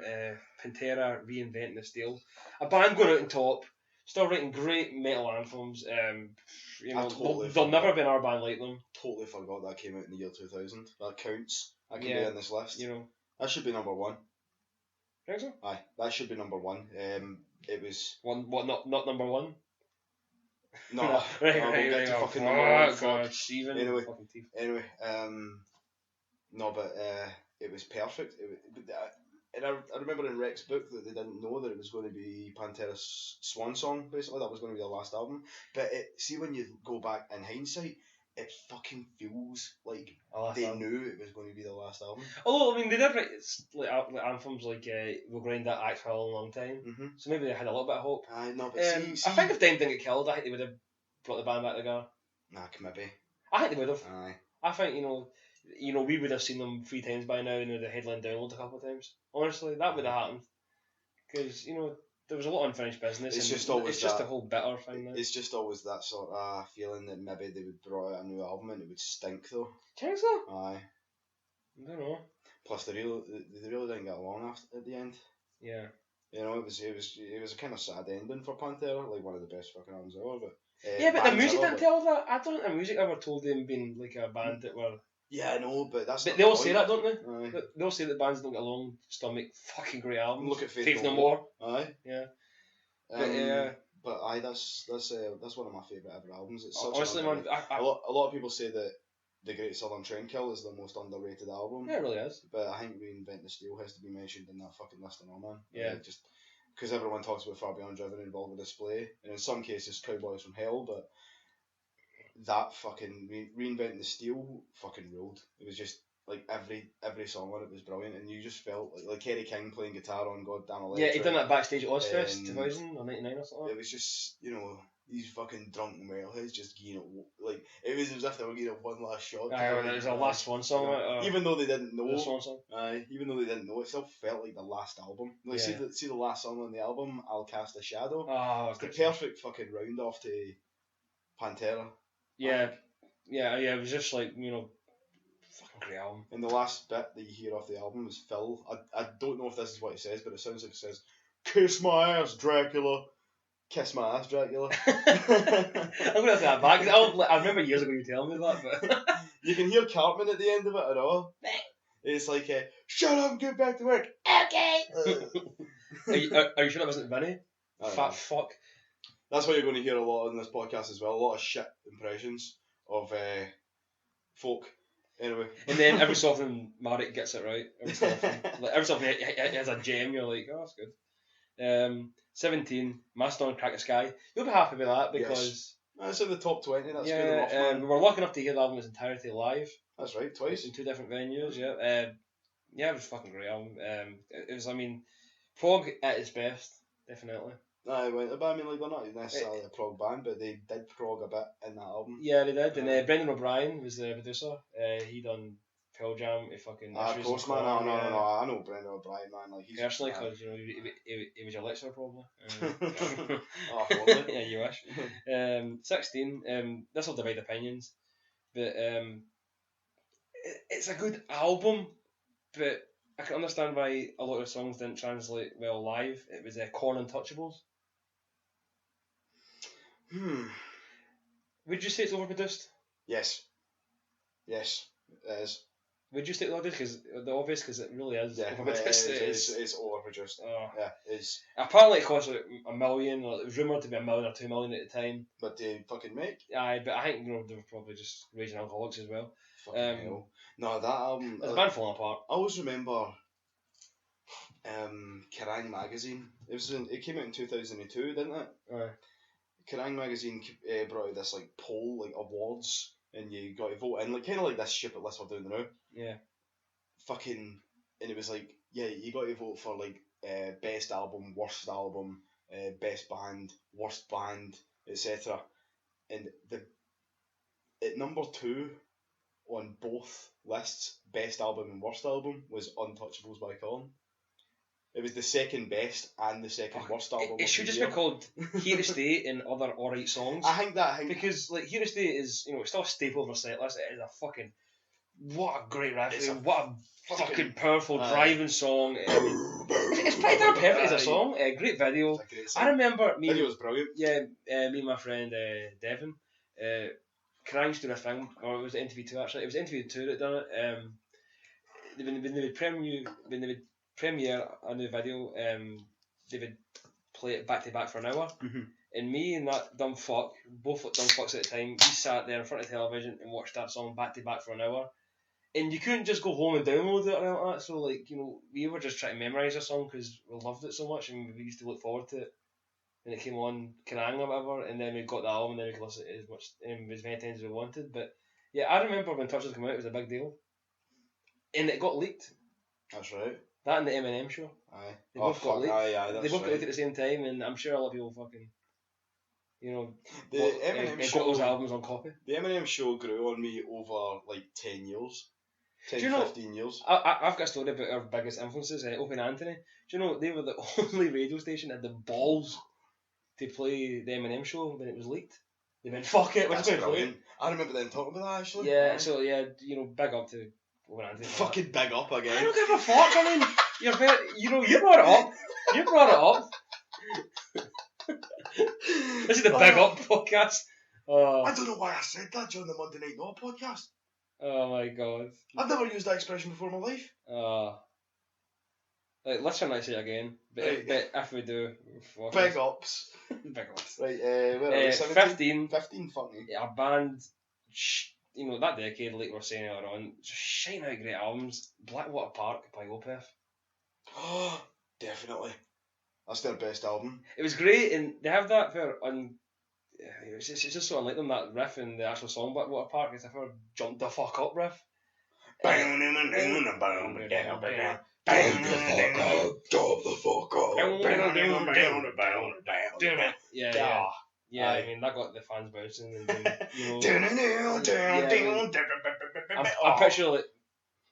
Pantera, Reinventing the Steel. A band going out on top, still writing great metal anthems. There'll never be another band like them. Totally forgot that came out in the year 2000. That counts. That can be on this list. That should be number one. Think so? Aye, that should be number one. It was not number one. No, We'll get to fucking number one. God, Steven. Anyway, no, but it was perfect. And I remember in Rex's book that they didn't know that it was going to be Pantera's swan song. Basically, that was going to be their last album. But see, when you go back in hindsight, it fucking feels like they knew it was going to be the last album. Although, I mean, they did write like anthems like We'll Grind That Axe for a long time. Mm-hmm. So maybe they had a little bit of hope. No, but I think if Time Didn't Get Killed, I think they would have brought the band back together. Nah, maybe. I think they would have. Aye. I think, we would have seen them 3 times by now, and the headline download a couple of times. Honestly, that would have happened. Because, there was a lot of unfinished business. It's just a whole bitter thing now. It's just always that sort of feeling that maybe they would brought out a new album and it would stink though. Do you think so? Aye. I don't know. Plus they really didn't get along at the end. Yeah. It was a kind of sad ending for Pantera, like one of the best fucking albums ever. But yeah, but the music didn't tell that. I don't think the music ever told them being like a band that were. Yeah, I know, but that's. But they all say that, don't they? Aye. They all say that bands don't get along, still make fucking great albums. Look at Faith No More. Aye. Yeah. But aye, that's one of my favourite ever albums. It's such honestly, man, a lot of people say that The Great Southern Trainkill is the most underrated album. Yeah, it really is. But I think Reinvent the Steel has to be mentioned in that fucking list and all, man. Yeah. Just because everyone talks about Far Beyond Driven and Vulgar Display, and in some cases Cowboys from Hell, but that fucking Reinventing the Steel fucking ruled. It was just like every song on it was brilliant, and you just felt like Kerry King playing guitar on Goddamn Electric. Yeah, he done that backstage at Ozfest 2000 or 99 or something. It was just these fucking drunken metalheads just getting like it was as if they were getting one last shot. It was a last one song. Even though they didn't know. The swan song. Even though they didn't know, it still felt like the last album. Like see the last song on the album, I'll Cast a Shadow. Oh, it's the perfect fucking round off to Pantera. Yeah, it was just like fucking great album. And the last bit that you hear off the album is Phil. I don't know if this is what it says, but it sounds like it says, "Kiss my ass, Dracula." Kiss my ass, Dracula. I'm gonna say that back. I remember years ago you telling me that, but you can hear Cartman at the end of it at all. It's like, "Shut up and get back to work." Okay. Are you sure that wasn't Vinny? Fat fuck. That's what you're going to hear a lot on this podcast as well. A lot of shit impressions of folk. Anyway. And then every so often Marek gets it right. Every so often he has a gem. You're like, oh, that's good. 17, Mastodon, Crack the Sky. You'll be happy with that because that's in the top 20. That's good enough, man. We were lucky enough to hear the album in its entirety live. That's right, twice in 2 different venues. Yeah, it was a fucking great album. It was, prog at its best, definitely. I mean, like they're not necessarily a prog band, but they did prog a bit in that album. Yeah, they did. And Brendan O'Brien was the producer. He done Pearl Jam. Of course, man. No. I know Brendan O'Brien, man. Like he's personally, because he was your lecturer probably. Probably. Yeah, you wish. 16. This will divide opinions, but it's a good album, but I can understand why a lot of songs didn't translate well live. It was Korn Untouchables. Would you say it's overproduced? Yes, it is. Would you say the obvious? Because it really is. Yeah, overproduced. It's overproduced. Yeah, it's. Apparently, it cost like $1 million. Or it was rumoured to be $1 million or $2 million at the time. But they fucking make. Aye, but I think they were probably just raging alcoholics as well. Fucking hell. No, that album. It's a band falling apart. I always remember. Kerrang! Magazine. It came out in 2002, didn't it? Aye. Kerrang! Magazine brought out this like poll, like awards, and you got to vote in, like kind of like this stupid list we're doing now. Yeah. Fucking, and it was like you got to vote for like best album, worst album, best band, worst band, etc. And at number 2 on both lists, best album and worst album, was Untouchables by Korn. It was the second best and the second worst album. It should just be called Here to Stay and Other Alright Songs. I think because like Here to Stay is, it's still a staple of our set list. It is a fucking, what a great riff, what a fucking powerful driving song. It's pretty damn perfect as a song. Great video. I remember me. Video was brilliant. Yeah, me and my friend Devin, Cranks doing a thing, or it was NTV2 actually. It was NTV2 that done it. When they would premiere a new video, they would play it back to back for an hour. Mm-hmm. And me and that dumb fuck, both dumb fucks at the time, we sat there in front of television and watched that song back to back for an hour. And you couldn't just go home and download it or anything like that. So like, we were just trying to memorise a song because we loved it so much and we used to look forward to it. And it came on Kerrang or whatever, and then we got the album and then we could listen to it as many times as we wanted. But yeah, I remember when Touches came out, it was a big deal. And it got leaked. That's right. That and the Eminem show. Aye. They both got leaked. Aye, that's they both right. got leaked at the same time, and I'm sure a lot of people fucking, the Eminem show, got those albums on copy. The Eminem show grew on me over like 10 years. 15 years. I've got a story about our biggest influences, Opie and Anthony. Do you know they were the only radio station that had the balls to play the Eminem show when it was leaked? They went, fuck it, we're just going to play it. I remember them talking about that actually. Yeah, so yeah, big up to Opie and Anthony. Fucking big up again. I don't give a fuck, I mean, you're very, you brought it up. You brought it up. This is the Big Up podcast. I don't know why I said that during the Monday Night Raw podcast. Oh my god. I've never used that expression before in my life. Let's try not to say it again. But if we do, big ups. Big ups. Right, where are we? 15. 15, fuck me. A band, that decade, like we were saying earlier on, just shining out great albums. Blackwater Park by Opeth. Oh, definitely. That's their best album. It was great, and they have that for it's just so unlike them, that riff in the actual song Blackwater Park. It's a for jump the fuck up riff. Jump the fuck up. Yeah, I mean, that got the fans bouncing. I'm pretty sure like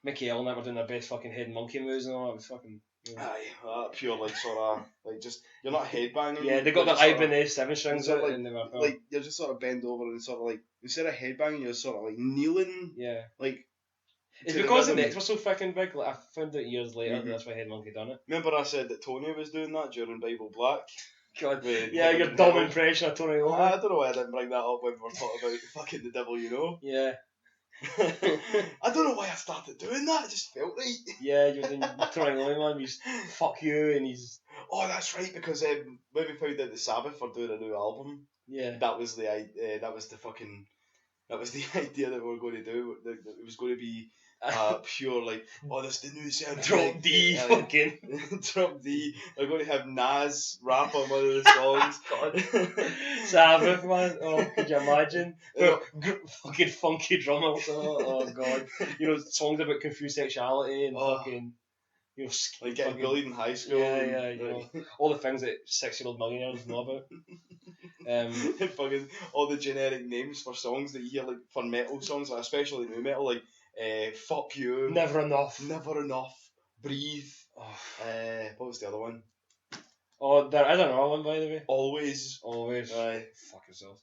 Mickey L and that were doing their best fucking head monkey moves and all. It was fucking. Aye, pure like sort of like just you're not headbanging. Yeah, they got the Ibanez 7 strings out, and they were like you're just sort of bend over and sort of like instead of headbanging, you're sort of like kneeling. Yeah. Like. It's because the necks were so fucking big. Like I found out years later that's why Head Monkey done it. Remember I said that Tony was doing that during Bible Black. God, yeah, your dumb impression of Tony Iommi. I don't know why I didn't bring that up when we were talking about fucking the devil, Yeah. I don't know why I started doing that. It just felt right. Yeah, you were doing Tony Iommi, man. He's fuck you, and he's. Oh, that's right. Because when we found out the Sabbath were doing a new album. Yeah. That was the idea that we were going to do. It was going to be. Pure like, this is the new sound. Drop D, fucking. Drop D. We're going to have Nas rap on one of the songs. God. Sabbath, man. Oh, could you imagine? Fucking funky drummers. Oh, God. Songs about confused sexuality and fucking. Like getting bullied in high school. Yeah, all the things that 6-year-old millionaires know about. Fucking all the generic names for songs that you hear, like for metal songs, like especially new metal, like fuck you, never enough, breathe. What was the other one? Oh, there is another one, by the way. Always. Aye. Fuck yourself.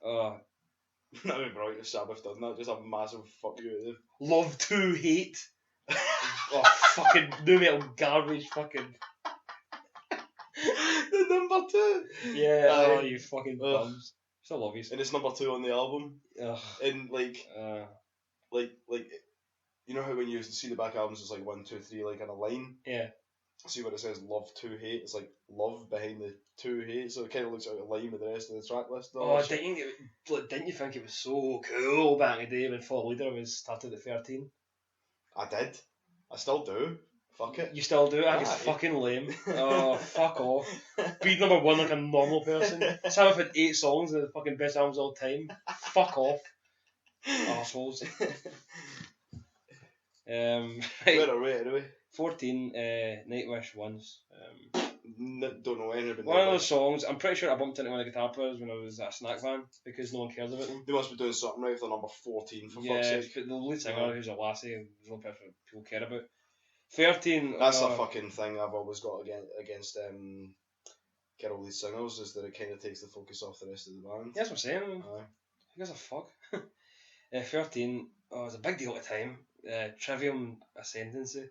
That would be right if Sabbath done that. Just a massive fuck you. Love to hate. Fucking new metal garbage. Fucking. The number 2. Yeah. You fucking bums. Still love you. And it's number 2 on the album. And like you know how when you see the back albums it's like 1, 2, 3 like in a line. Yeah. See what it says love to hate. It's like love behind the 2 hate, so it kind of looks out of line with the rest of the track list. Didn't you think it was so cool back in the day when Fall Leader was started at 13? I did. I still do. Fuck it. You still do it? I think it's fucking lame. Oh, fuck off. Be number 1 like a normal person. Sabbath had 8 songs and the fucking best albums of all time. Fuck off. Arseholes. Where are we anyway? 14, Nightwish Once. Don't know anything about one of those songs, I'm pretty sure I bumped into one of the guitar players when I was at a snack van because no one cares about them. They must be doing something right if they're number 14 for fuck's sake. But the lead singer, who's a lassie, is the only person people care about. 13. That's a fucking thing I've always got against Carol lead singers, is that it kind of takes the focus off the rest of the band. Yeah, that's what I'm saying. Who gives a fuck? 13. Oh, it was a big deal at the time. Trivium Ascendancy.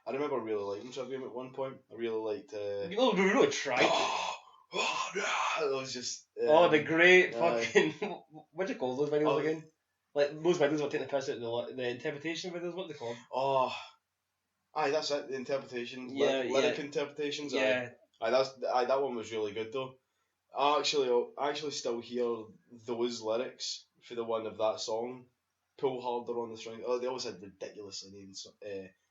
I remember really liking Trivium at one point. I really liked. We really tried. It was just. The great fucking. What do you call those videos again? Like those videos that take the piss out of the interpretation videos. What are they called? Aye, that's it. The interpretation. Lyric interpretations. Yeah. That one was really good though. I actually still hear those lyrics for the one of that song. Pull harder on the string. Oh, they always had ridiculously names,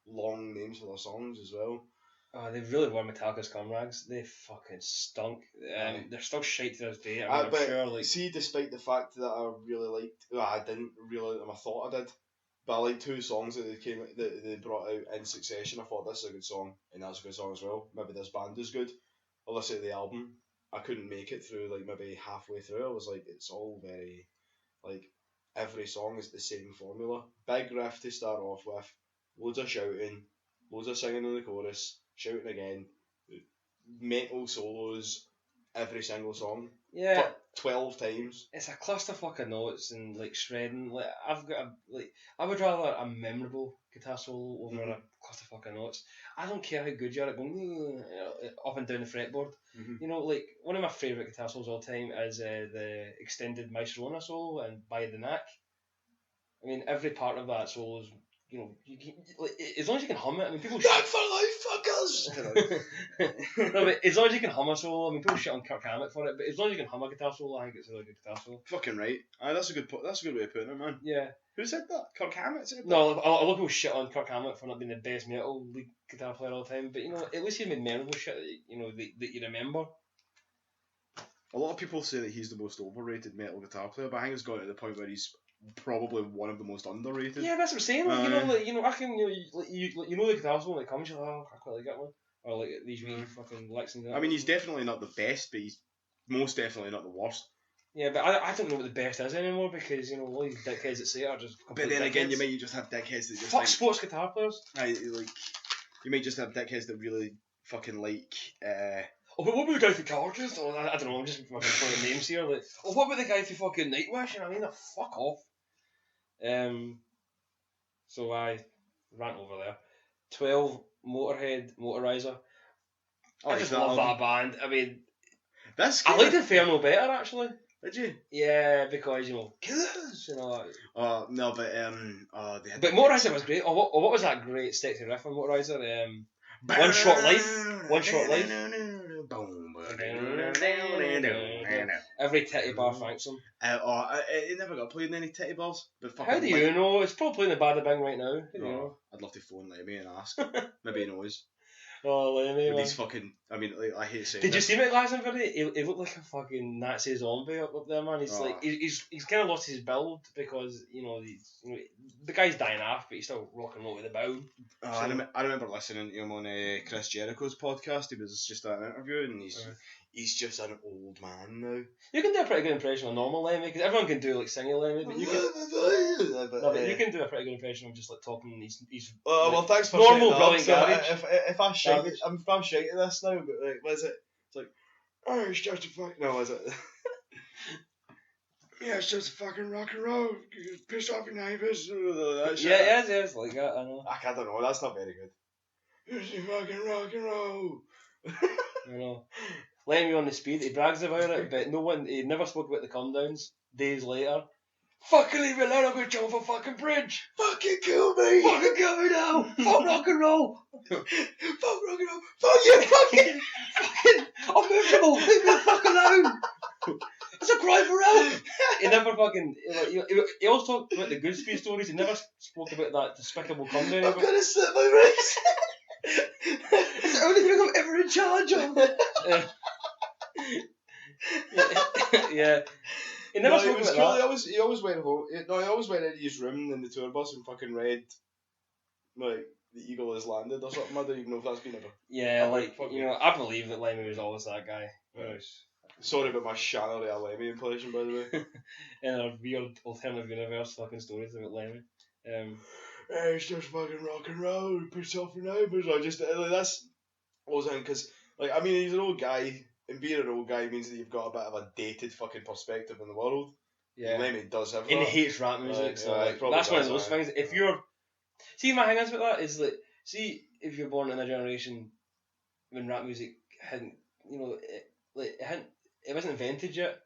long names for their songs as well. Oh, they really were Metallica's cum rags. They fucking stunk. They're still shite to this day. I'm sure. See, despite the fact that I really liked, I didn't really like them. I thought I did, but I liked 2 songs that they brought out in succession. I thought this is a good song, and that's a good song as well. Maybe this band is good. I listened to the album. I couldn't make it through maybe halfway through. I was like, it's all very every song is the same formula. Big riff to start off with, loads of shouting, loads of singing in the chorus, shouting again, metal solos, every single song. Yeah. 12 times. It's a clusterfuck of notes and shredding. I would rather a memorable guitar solo over a clusterfuck of notes. I don't care how good you are at going up and down the fretboard. One of my favourite guitar solos of all time is the extended Maestro solo and By the Knack. I mean, every part of that solo is, as long as you can hum it. I mean, people. Back for life, fuckers. No, but as long as you can hum a solo, I mean, people shit on Kirk Hammett for it, but as long as you can hum a guitar solo, I think it's a really good guitar solo. Fucking right. That's a good way of putting it, man. Yeah. Who said that? Kirk Hammett said that? No, a lot of people shit on Kirk Hammett for not being the best metal lead guitar player all the time, but at least he made memorable shit that you remember. A lot of people say that he's the most overrated metal guitar player, but I think it's got to the point where he's probably one of the most underrated. Yeah, that's what I'm saying. I can, the guitar solo when it comes, you're like, I quite like that one, or these wee fucking licks and that. I mean, he's definitely not the best, but he's most definitely not the worst. Yeah, but I don't know what the best is anymore because all these dickheads that say it are just. But then again, you might just have dickheads that just fuck sports guitar players. You might just have dickheads that really fucking like. But what about the guy for Carcass? I don't know. I'm just fucking throwing names here. What about the guy for fucking Nightwish? I mean, fuck off. So I ran over there. 12, Motorhead, Motorizer. I just love that band. I mean, I liked Inferno better actually. Did you? Yeah, because killers, no, but they had. But Motorizer was great. What was that great sexy riff on Motorizer? One Short Life. Every titty bar thanks him. It never got played in any titty bars. How do you know? It's probably playing the Bada Bing right now. I'd love to phone Lemmy and ask. Maybe he knows. Oh, Lemmy. With these fucking. I mean, I hate saying. Did you see him at Glastonbury? He looked like a fucking Nazi zombie up there, man. He's kind of lost his build because the guy's dying off, but he's still rocking out with the bow. I remember listening to him on Chris Jericho's podcast. He was just at an interview, and he's just an old man now. You can do a pretty good impression of normal Lemmy because everyone can do singing Lemmy, but you can. You can do a pretty good impression of just talking. He's well, thanks for normal, brilliant garbage. If I shite, I'm shite at this now. But what is it? It's like, it's just a fuck. No, is it? Yeah, it's just a fucking rock and roll. Piss off your neighbours. Yeah, it's like that. I know. I don't know. That's not very good. It's a fucking rock and roll. I know. Lemmy on the speed, he brags about it, but he never spoke about the come downs days later. Fucking leave me alone, I'm going to jump off a fucking bridge. Fucking kill me. Fucking kill me now. Fuck rock and roll. Fuck rock and roll. Fuck you, fucking. I'm miserable. Leave me the fuck alone. It's a cry for help. He never fucking. He always talked about the good speed stories, he never spoke about that despicable come down. I'm going to slit my wrist. It's the only thing I'm ever in charge of. Yeah. He never spoke about that. He always went home. He always went into his room in the tour bus and fucking read the eagle has landed or something. I don't even know if that's been ever. Yeah, I believe that Lemmy was always that guy. Right. Sorry about my Shannon Lemmy impression, by the way. In our weird alternative universe fucking stories about Lemmy. It's just fucking rock and roll, piss off your neighbours. That's what I was because, he's an old guy, and being an old guy means that you've got a bit of a dated fucking perspective in the world. Yeah. Lemmy does have that. And he hates rap music, so that's one of those things. If you're... See, my hang-ups with that is that, if you're born in a generation when rap music hadn't, it wasn't invented yet,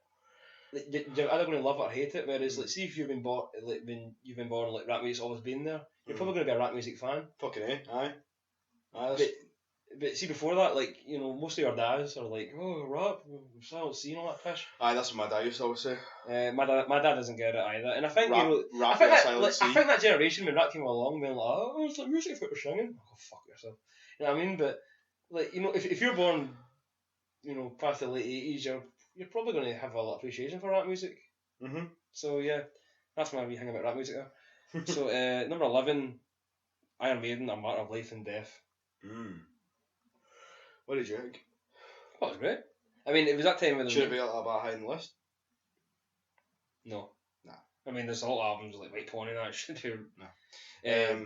you're either going to love it or hate it. Whereas, if you've been born, when you've been born, rap music's always been there, you're probably going to be a rap music fan. Fucking aye. But see, before that, most of your dads are like, oh, rap, silent C and all that fish. Aye, that's what my dad used to always say. My dad doesn't get it either, and I think rap I think that generation when rap came along, being like, oh, it's like music for singing. Oh, fuck yourself. You know what I mean? But if you're born, past the late 80s, you're probably going to have a lot of appreciation for rap music. Mhm. So yeah, that's my wee thing about rap music. So number 11, Iron Maiden, A Matter of Life and Death. What did you think? That was great. I mean, it was that time when... Should it be a bit high on the list? No. Nah. I mean, there's a lot of albums like White Pony and that should do. No.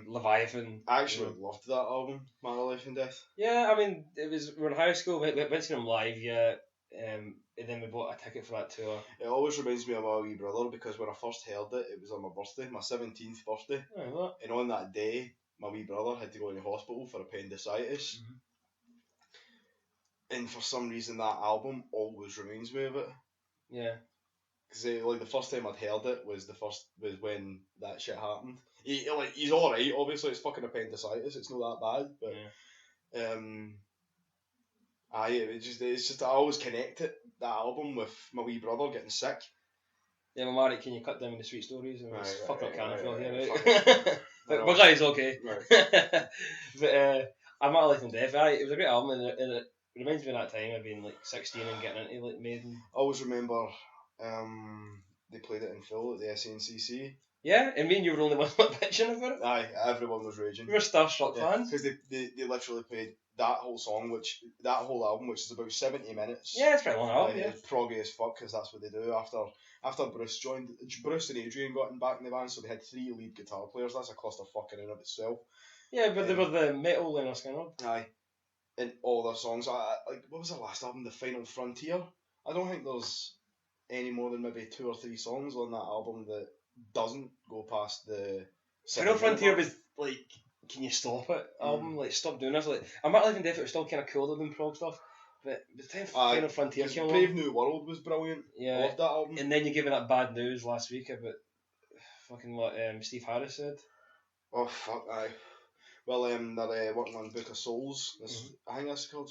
Leviathan. I actually loved that album, Matter of Life and Death. Yeah, I mean, we were in high school, we went to see them live, yeah, and then we bought a ticket for that tour. It always reminds me of my wee brother because when I first heard it, it was on my birthday, my 17th birthday. Oh, what? And on that day, my wee brother had to go into hospital for appendicitis. Mm-hmm. And for some reason, that album always reminds me of it. Yeah. Because the first time I'd heard it was when that shit happened. He's alright, obviously, it's fucking appendicitis, it's not that bad, but it's just I always connect that album with my wee brother getting sick. Yeah, my Marek, can you cut down with the sweet stories? It's fucking up Canfield here, right? But my guy's okay. Right. But I'm not Life and Death. It was a great album, and it reminds me of that time of being 16 and getting into Maiden. I always remember they played it in full at the SNCC. Yeah, and me and you were the only one bitching about it. Aye, everyone was raging. We were starstruck fans. Because they literally played that whole whole album, which is about 70 minutes. Yeah, it's pretty long album. Yeah, it's proggy as fuck because that's what they do after Bruce and Adrian got back in the band, so they had 3 lead guitar players. That's a clusterfuck in and of itself. Yeah, but they were the metal Leonard Skinner. Aye, and all their songs. What was their last album? The Final Frontier. I don't think there's any more than maybe 2 or 3 songs on that album that doesn't go past the Final Frontier was can you stop it album, stop doing this. I'm not living deaf, it was still kind of cooler than prog stuff, but the time Final Frontier came along, Brave New World was brilliant. Yeah, I loved that album. And then you gave me that bad news last week about fucking what Steve Harris said. Oh fuck, aye. Well, they're working on Book of Souls. I think that's called.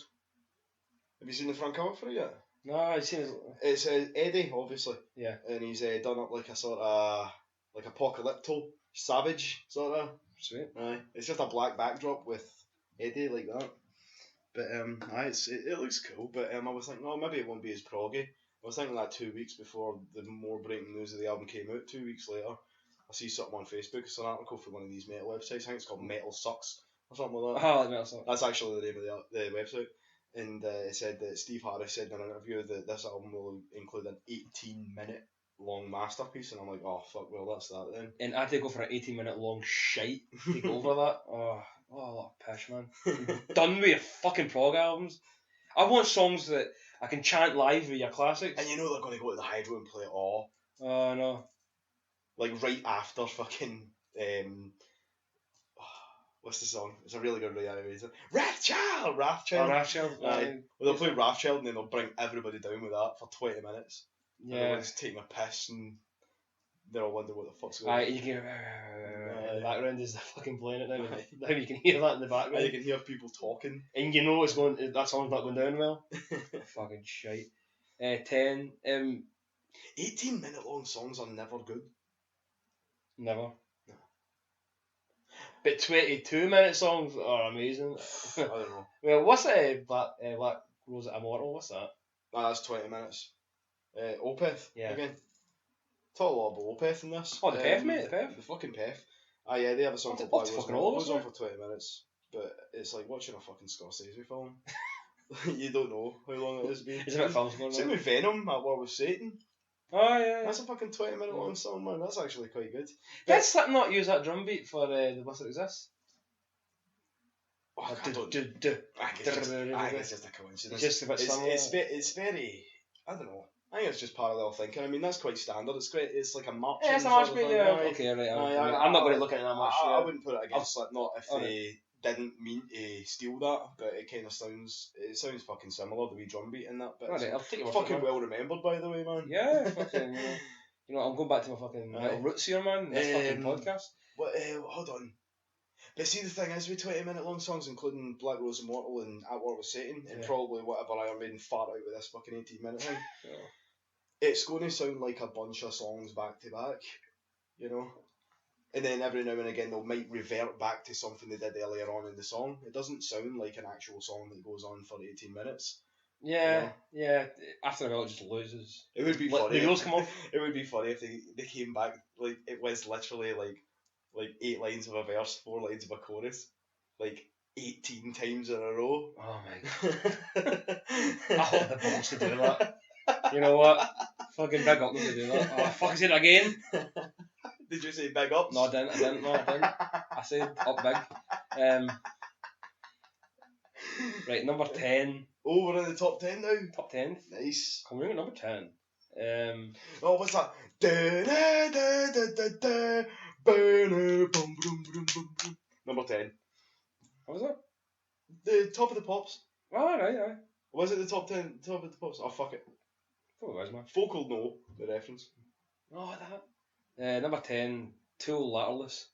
Have you seen the front cover for it yet? No, I've seen it. It's Eddie, obviously. Yeah. And he's done up like a sort of apocalypto savage sort of. Sweet. Aye. It's just a black backdrop with Eddie like that. But it looks cool. But I was thinking, maybe it won't be as proggy. I was thinking that 2 weeks before the more breaking news of the album came out. 2 weeks later, I see something on Facebook. It's an article for one of these metal websites. I think it's called Metal Sucks or something like that. Oh, Metal Sucks. That's actually the name of the website. And it said that Steve Harris said in an interview that this album will include an 18-minute long masterpiece, and I'm like, oh fuck, well that's that then. And I had to go for an 18-minute long shite to go over that. Oh, what a pish, man. Done with your fucking prog albums. I want songs that I can chant live with your classics. And you know they're going to go to the Hydro and play it all. Oh, no. Right after fucking... what's the song? It's a really good reanimator. Wrathchild! Oh, Wrathchild. Well, they'll play Wrathchild and then they'll bring everybody down with that for 20 minutes. Yeah. Everyone's taking a piss and they're all wondering what the fuck's going on. You can hear in the background is the fucking playing it now. Now you can hear that in the background. And you can hear people talking. And you know that song's not going down well. Fucking shite. 10. 18-minute long songs are never good. Never. No. But 22-minute songs are amazing. I don't know. Well, what's Black Rose Immortal? What's that? That's 20 minutes. Opeth. Yeah. Again. Talk a lot about Opeth in this. Oh, the Pef, mate. The Pef. The fucking Pef. Ah, yeah, they have a song called Black Rose fucking Mortal. all It of goes us, on for 20 minutes, but it's like watching a fucking Scorsese film. You don't know how long it is. It's a bit film score. Same with Venom, at War with Satan. Oh yeah. That's a fucking 20-minute long song, man. That's actually quite good. Did Slipknot use that drum beat for The Bliss That Exists? Oh, I guess it's just a coincidence. Just a bit it's very, I don't know. I think it's just parallel thinking. I mean, that's quite standard. It's great. It's like a march. Yeah, it's a march beat. Yeah. Okay, right. I'm not going to look at it that much. I wouldn't put it against Slipknot if they didn't mean to steal that, but it kind of sounds. It sounds fucking similar, the wee drum beat in that. But Alright, I'll take your fucking well remembered, by the way, man. Yeah, fucking. You know, I'm going back to my fucking little roots here, man. This fucking podcast. What? Hold on. But see, the thing is, with 20-minute long songs, including Black Rose Immortal and At War with Satan, and probably whatever Iron Maiden fart out with this fucking 18-minute thing, it's going to sound like a bunch of songs back to back, you know? And then every now and again, they might revert back to something they did earlier on in the song. It doesn't sound like an actual song that goes on for 18 minutes. Yeah, yeah. After a while, it just loses. It would be funny. The wheels come off. It would be funny if they came back, like, it was literally like 8 lines of a verse, 4 lines of a chorus, like 18 times in a row. Oh my god. I hope the balls to do that. You know what? Fucking big up them to do that. Oh, fuck, I said it again. Did you say big ups? No, I didn't. I said up big. Right, number 10. Oh, we're in the top 10 now? Top 10? Nice. We're in number 10. Oh, what's that? Number 10. What was that? The Top of the Pops. Oh, right. Was it the top 10? Top of the Pops? Oh, fuck it. Oh, it was, man. Folk will know the reference. Oh, that. Number 10, Tool Letterless.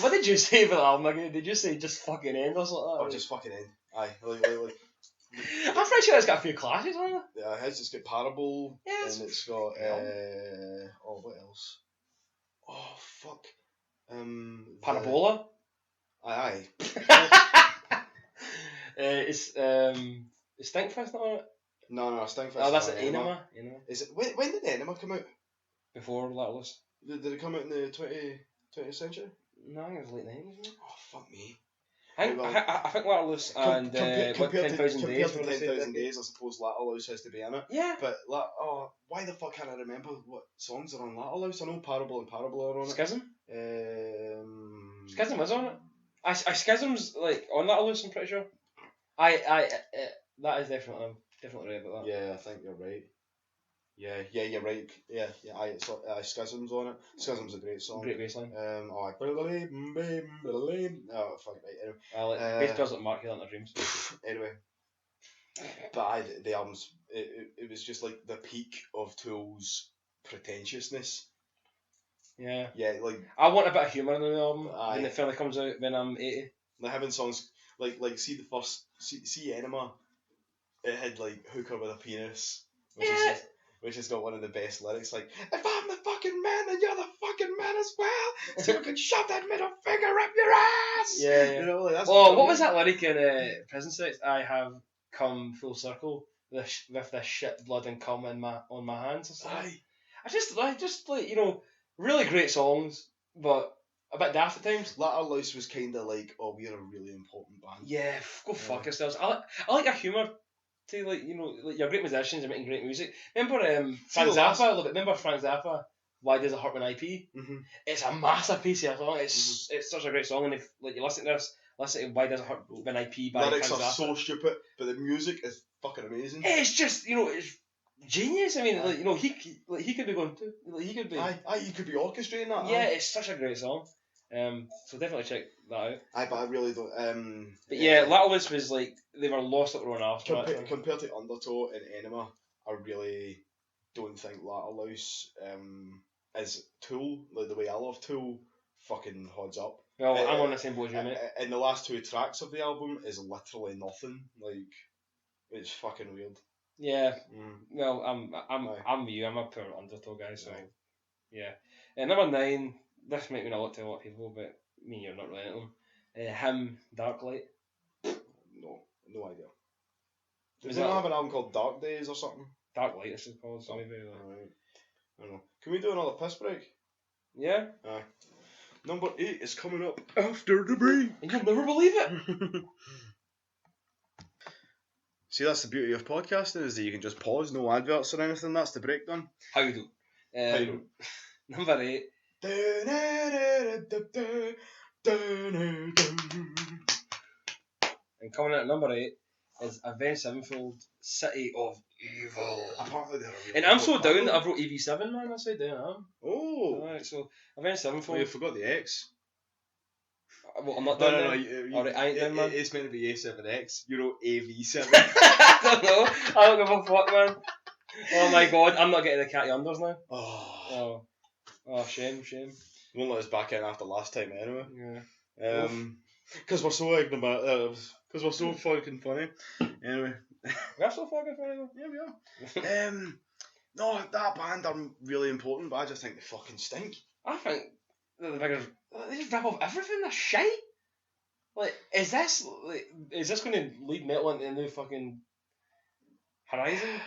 What did you say about the album again? Did you say just fucking end or something like that? Oh, just fucking end. Aye. I'm pretty sure it's got a few clashes on it. Yeah, it has. It's got Parable. Yeah, and it's got. Oh, what else? Oh, fuck. Parabola? Aye. It's Stinkfist not on it? No, Stinkfist. Oh, that's an Enema. Is it? When did Enema come out? Before Letterless. Did it come out in the 20th century? No, I think it was late 90s. Oh, fuck me. I think Letterless and 10,000 Days. Compared to 10,000 Days, I suppose Letterlouse has to be in it. Yeah. But why the fuck can't I remember what songs are on Letterlouse? I know Parable and Parable are on it. Schism? Schism is on it. Schism's like on Letterlouse, I'm pretty sure. That is definitely right about that. Yeah, I think you're right. Yeah, you're right. Yeah. Schism's on it. Schism's a great song. Great bassline. Oh, fuck it. Anyway. Bass players like Mark Hill in their dreams. Anyway. But the albums, it was just like the peak of Tool's pretentiousness. Yeah. Yeah, like I want a bit of humour in the album when it finally comes out when I'm 80. Like having songs like see Enema. It had like Hooker with a Penis, which has got one of the best lyrics, like, if I'm the fucking man, then you're the fucking man as well, so you can shove that middle finger up your ass! Yeah. You know, like, that's what was that lyric in Prison Sex? I have come full circle with this shit, blood and cum on my hands or something. Aye. I just like, you know, really great songs, but a bit daft at times. Letterlouse was kind of like, oh, we're a really important band. Yeah, go fuck yourselves. I like a humour to, like, you know, like, you're great musicians and making great music. Remember Frank Zappa? Remember Frank Zappa? Why Does It Hurt When I Pee? Mm-hmm. It's a masterpiece of a song. It's such a great song, and if like you listen to this, listen to Why Does It Hurt When I Pee by lyrics Frank are Zappa. so stupid, but the music is fucking amazing. It's just, you know, it's genius. I mean, like, you know, he could be going to, like, he could be. Aye, he could be orchestrating that. Yeah, it's such a great song. So definitely check that out. Aye, but I really don't. But yeah, Letterless was like, they were lost at Rowan after compared to Undertow and Enema, I really don't think Letterlouse is Tool, like the way I love Tool, fucking hodds up. Well, I'm on the same boat as you, mate. And the last 2 tracks of the album is literally nothing. Like, it's fucking weird. Yeah. Well, I'm you. I'm a pure Undertow guy, so yeah. Number 9. This might mean a lot to a lot of people, but me and you're not really into them. Him, Darklight. No idea. Does it not have an album called Dark Days or something? Darklight, this is called. So maybe. Alright. I don't know. Can we do another piss break? Yeah. Aye. Number 8 is coming up after the break. And you'll never believe it. See, that's the beauty of podcasting, is that you can just pause, no adverts or anything. That's the breakdown. How you do? Number 8. And coming out at number 8 is Avenged Sevenfold, City of Evil. Apparently they're and I'm so down that I wrote AV7, man. That's how down I am. Oh. Alright, so Avenged Sevenfold. Oh, you forgot the X. Well, I'm not down No, there. Alright, I ain't down, man. It's meant to be A7X. You wrote AV7. I don't know. I don't give a fuck, man. Oh my god, I'm not getting the catty unders now. Oh, shame. Won't let us back in after last time anyway. Yeah. Because we're so ignorant. Because we're so fucking funny. Anyway. We're so fucking funny though. Yeah, we are. No, that band are really important, but I just think they fucking stink. I think they're the biggest. They just rip off everything. They're shite. Like, is this going to lead metal into a new fucking horizon?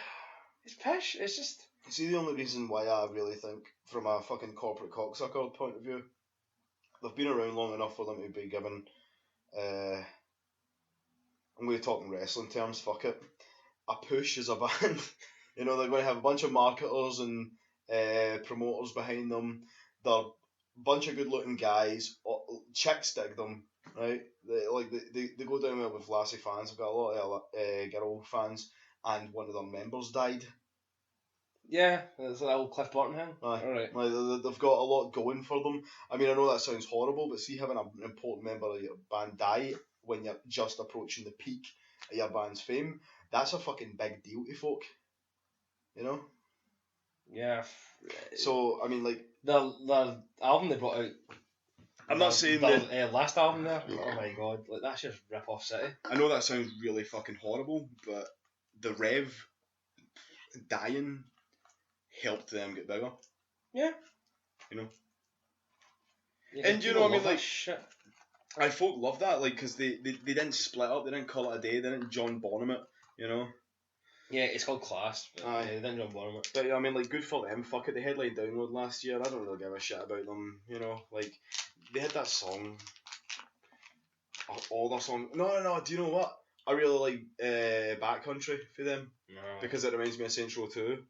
It's pish. It's just. See, the only reason why I really think, from a fucking corporate cocksucker point of view, they've been around long enough for them to be given. I'm going to talk in wrestling terms. Fuck it. A push as a band. You know, they're going to have a bunch of marketers and promoters behind them. They're a bunch of good-looking guys. Chicks dig them, right? They go down well with lassie fans. They've got a lot of girl fans, and one of their members died. Yeah, it's that old Cliff Burton thing. Alright. Like, they've got a lot going for them. I mean, I know that sounds horrible, but see, having an important member of your band die when you're just approaching the peak of your band's fame, that's a fucking big deal to folk. You know? Yeah. So, I mean, like... The album they brought out... I'm not saying that... last album there, oh my god, like, that's just rip-off City. I know that sounds really fucking horrible, but the Rev dying helped them get bigger. Yeah. You know? Yeah, and you know what I mean, like... Shit. Folk love that, like, because they didn't split up, they didn't call it a day, they didn't John Bonham it, you know? Yeah, it's called Class, but Aye. they didn't John Bonham it. But I mean, like, good for them, fuck it, they headlined Download last year, I don't really give a shit about them, you know? Like, they had that song, all their songs, no, do you know what? I really like Backcountry for them, because it reminds me of Central 2.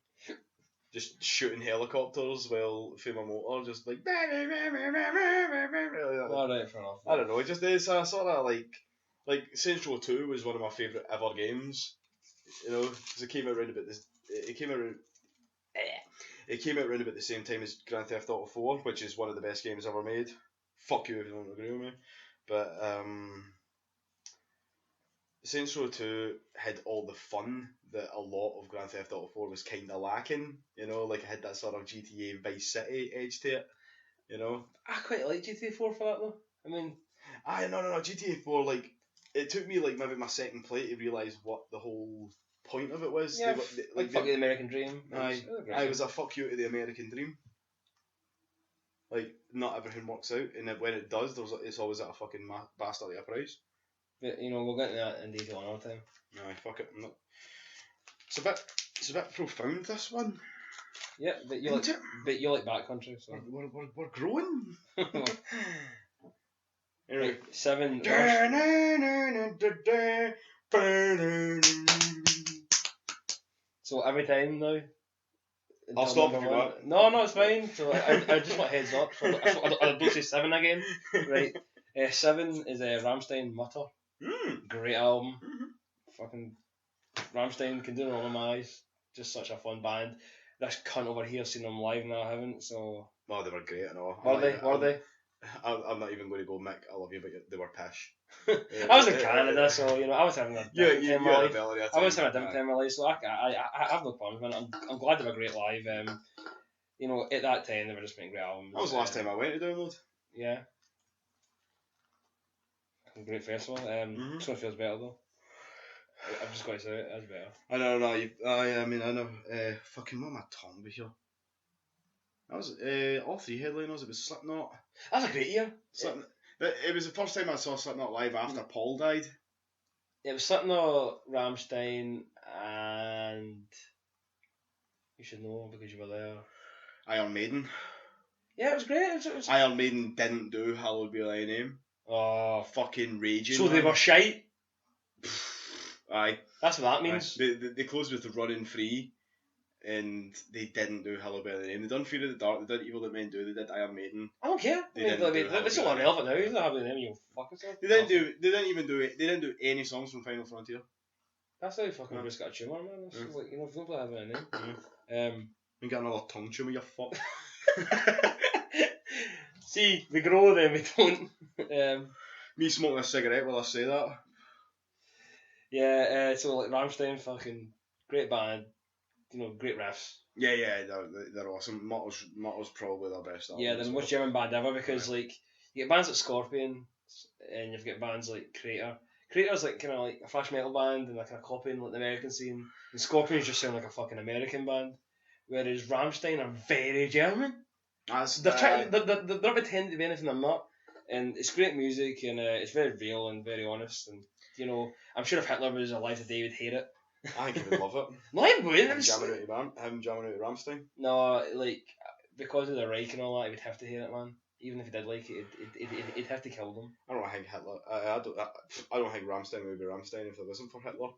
Just shooting helicopters while through my motor, just like. Alright, fair enough. I don't know. It's a sort of like Central 2 was one of my favourite ever games. You know, because it came out around about this. It came out around about the same time as Grand Theft Auto 4, which is one of the best games ever made. Fuck you if you don't agree with me, but Saints Row 2 had all the fun that a lot of Grand Theft Auto 4 was kind of lacking, you know, like it had that sort of GTA Vice City edge to it, you know. I quite like GTA 4 for that though. I mean... No, GTA 4, like, it took me like maybe my second play to realise what the whole point of it was. Yeah, fuck you, the American Dream. It was a fuck you to the American Dream. Like, not everything works out, and when it does, it's always at a fucking bastard at a price. But, you know, we'll get into that in detail another time. Aye, fuck it. I'm not... It's a bit profound, this one. Yeah, but you like Backcountry, so... We're growing. Anyway. 7... So every time now... I'll stop if you want. No, it's fine. So I just want heads up. So I'll don't say 7 again. Right. 7 is Rammstein Mutter. Great album. Fucking Rammstein can do it all in my eyes. Just such a fun band. This cunt over here seen them live and I haven't, so... Well, they were great and all. Were they? I'm not even going to go, Mick, I love you, but they were pish. I was in Canada, so, you know, I was having a different time in my life. I was having a different time in my life, so I have no problems, man. I'm glad they were great live. You know, at that time, they were just making great albums. That was the last time I went to Download. Yeah. Great festival. This one feels better, though. I've just got to say it, that's better. I know. Fucking, what am I talking about here? That was all 3 headliners. It was Slipknot. That was a great year. Slipknot. It was the first time I saw Slipknot live after Paul died. It was Slipknot, Rammstein, and you should know because you were there. Iron Maiden. Yeah, it was great. It was... Iron Maiden didn't do Hallowed Be Thy Name. Oh, fucking raging. So they were shite. Aye. That's what that means. They closed with Running Free, and they didn't do Hallowed Be Thy Name. They done Fear of the Dark. They did Evil That Men Do. They did Iron Maiden. I don't care. It's not relevant now. You don't have the name. You fuck yourself. They didn't even do it. They didn't do any songs from Final Frontier. That's how you fucking just got a tumour, man. It's like, you know, if you don't have a name. You got another tongue tumour, you fuck. See, we grow then we don't. Me smoking a cigarette while I say that. Yeah, so like Rammstein, fucking great band, you know, great riffs. Yeah, they're awesome. Motto's probably their best album. Yeah, they're the most German band ever because like you get bands like Scorpion, and you've got bands like Crater. Crater's like kind of like a thrash metal band and like kind of copying like the American scene, and Scorpions just sound like a fucking American band, whereas Rammstein are very German. They're pretending to be anything they're not, and it's great music and it's very real and very honest, and you know I'm sure if Hitler was alive today he'd hate it. I think he would love it. No, he wouldn't. Him jamming out Rammstein. No, like because of the Reich and all that, he would have to hate it, man. Even if he did like it, he'd have to kill them. I don't think Hitler. I don't think Rammstein would be Rammstein if it wasn't for Hitler.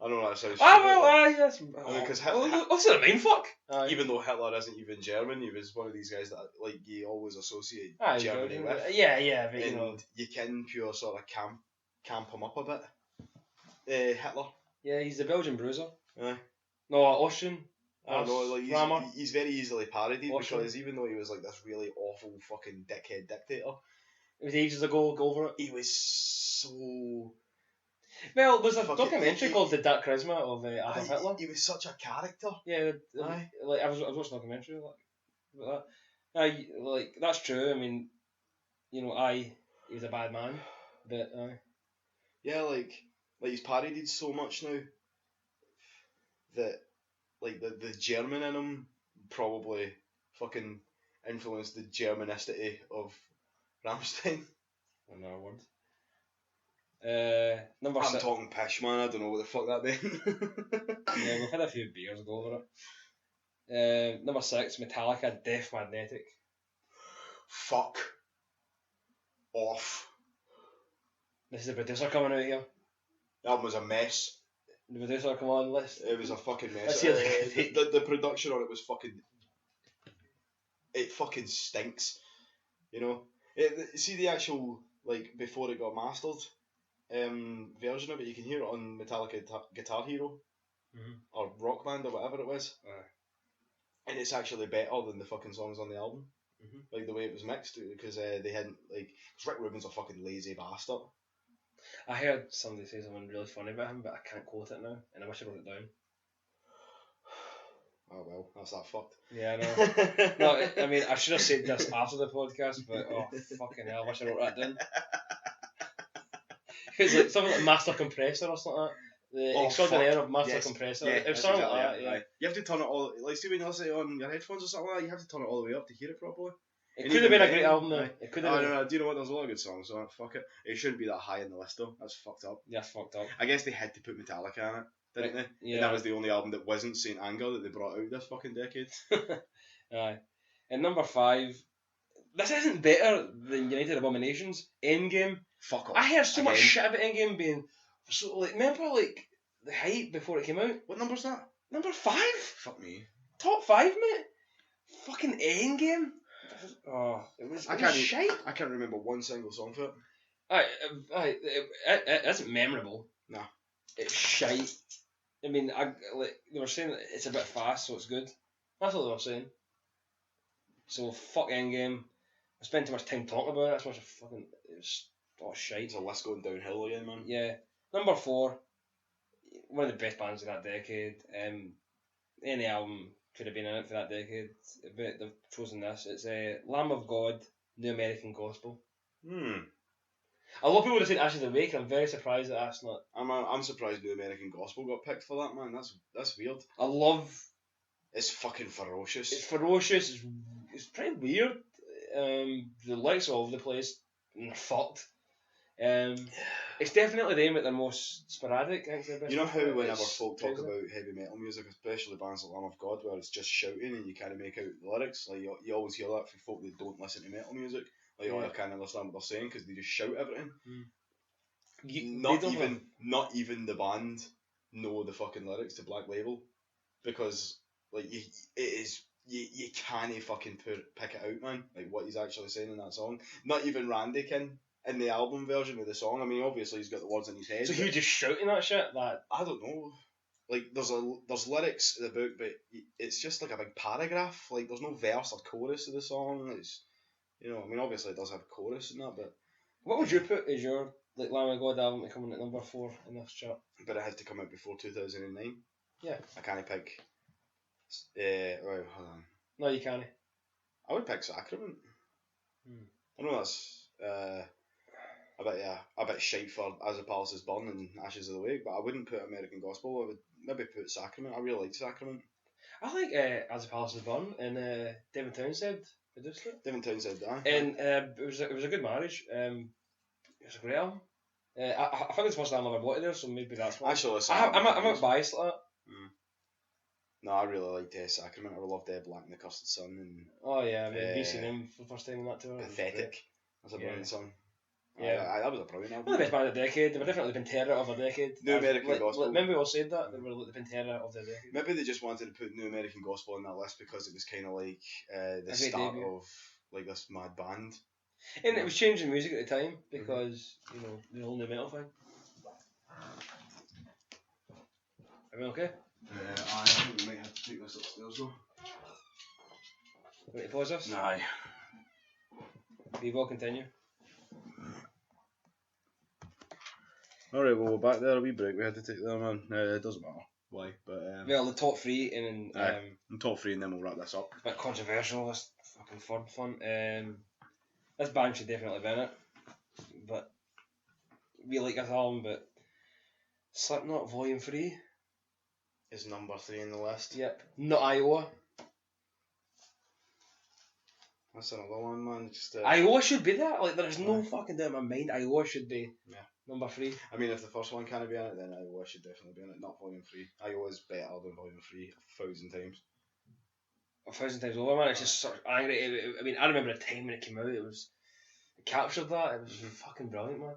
I don't know that sounds. Yes. Because what's that mean? Fuck. Even though Hitler isn't even German, he was one of these guys that like you always associate Germany with. Yeah, but and you can pure sort of camp him up a bit. Hitler. Yeah, he's the Belgian bruiser. Aye. No, Austrian. I don't know, like he's very easily parodied because even though he was like this really awful fucking dickhead dictator, it was ages ago. Go over it. He was so. Well, there's a documentary called The Dark Charisma of Adolf Hitler. He was such a character. Yeah, like I was watching a documentary about that. Like that's true. I mean, you know, he was a bad man, but yeah, like he's parodied so much now that like the German in him probably fucking influenced the Germanicity of Rammstein. Another word. I'm talking pish, man. I don't know what the fuck that meant. Yeah, we've had a few beers to go over it. Number 6, Metallica, Death Magnetic. Fuck off. This is the producer coming out here. The album was a mess. The producer come on list. It was a fucking mess. The production on it was fucking. It fucking stinks. You know. See the actual like before it got mastered. Version of it, you can hear it on Metallica Guitar Hero or Rock Band or whatever it was, and it's actually better than the fucking songs on the album, like the way it was mixed, because they hadn't like. Cause Rick Rubin's a fucking lazy bastard. I heard somebody say something really funny about him, but I can't quote it now, and I wish I wrote it down. Oh well, that's that fucked. Yeah, I know. No, I mean I should have said this after the podcast, but oh fucking hell, I wish I wrote that down. It's like something like Master Compressor or something like that. The extraordinaire of Master Compressor. Yeah, it was something like that, yeah. You have to turn it all, like see when you listen on your headphones or something like that, you have to turn it all the way up to hear it properly. It could have been a great album though. It could have been. No, do you know what? There's a lot of good songs, so fuck it. It shouldn't be that high in the list though. That's fucked up. Yeah, that's fucked up. I guess they had to put Metallica in it, didn't they? Yeah. And that was the only album that wasn't Saint Anger that they brought out this fucking decade. Aye. And number 5, this isn't better than United Abominations. Endgame. Fuck off. I heard so much shit about Endgame being so like. Remember like the hype before it came out. What number's that? Number 5. Fuck me. Top 5, mate. Fucking Endgame. Oh, it was shite. I can't remember one single song for it. It isn't memorable. No. It's shite. I mean, they were saying that it's a bit fast, so it's good. That's what they were saying. So fuck Endgame. I spent too much time talking about it. That's much of fucking. It was shite. It's a list going downhill again, man. Yeah. Number 4. One of the best bands of that decade. Any album could have been in it for that decade, but they've chosen this. It's Lamb of God, New American Gospel. A lot of people would have said Ashes Awake, and I'm very surprised that that's not. I'm surprised New American Gospel got picked for that, man. That's weird. I love. It's fucking ferocious. It's ferocious. It's pretty weird. The lyrics are all over the place, and they're fucked. It's definitely them at their most sporadic. I think you know how whenever folk talk about heavy metal music, especially bands like Lamb of God, where it's just shouting and you kind of make out the lyrics, like you always hear that from folk that don't listen to metal music. Like, I can't understand what they're saying because they just shout everything. Not even the band know the fucking lyrics to Black Label, because like you can't fucking pick it out, man. Like what he's actually saying in that song. Not even Randy can in the album version of the song. I mean, obviously he's got the words in his head. So he was just shouting that shit. That I don't know. Like there's lyrics in the book, but it's just like a big paragraph. Like there's no verse or chorus of the song. It's I mean, obviously it does have a chorus in that, but what would you put as your like Lamb of God album to come in at number 4 in this chart? But it has to come out before 2009. Yeah. I can't pick. Well, hold on. No, you can't. I would pick Sacrament. I know that's a bit shite for As the Palace is Born and Ashes of the Wake, but I wouldn't put American Gospel. I would maybe put Sacrament. I really like Sacrament. I like As the Palace is Born, and Devin Townsend produced it. Devin Townsend, and it was a good marriage. It was a great album. I think it's the first album I ever bought there, so maybe that's why. Actually, I'm not biased like that. No, I really liked Sacrament. I loved Black and the Cursed Sun. And oh yeah, I mean, we seen him for the first time on that tour. Pathetic. That's a brilliant song. Yeah, that was a brilliant album. One of the best band of the decade. They were definitely the Pantera of a decade. New American Gospel. Remember we all said that? They were like the Pantera of the decade. Maybe they just wanted to put New American Gospel on that list because it was kind of like the start of like this mad band. And it was changing music at the time because, the whole new metal thing. Everyone okay? I think we might have to take this upstairs though. Wait, pause this? Aye. We will continue. Alright, well we're back there, a wee break we had to take there, man. It doesn't matter why, but well, the top 3 and then top 3 and then we'll wrap this up. A bit controversial, this fucking third one. This band should definitely be in it, but we like this album, but Slipknot Volume 3 is number 3 in the list. Yep. Not Iowa. That's another one, man. Just Iowa should be there. Like, there's no fucking doubt in my mind. Iowa should be number 3. I mean, if the first one can't be in it, then Iowa should definitely be in it. Not Volume 3. Iowa's better than Volume 3 1,000 times. 1,000 times over, man. It's just sort of angry. I mean, I remember the time when it came out. It captured that. It was fucking brilliant, man.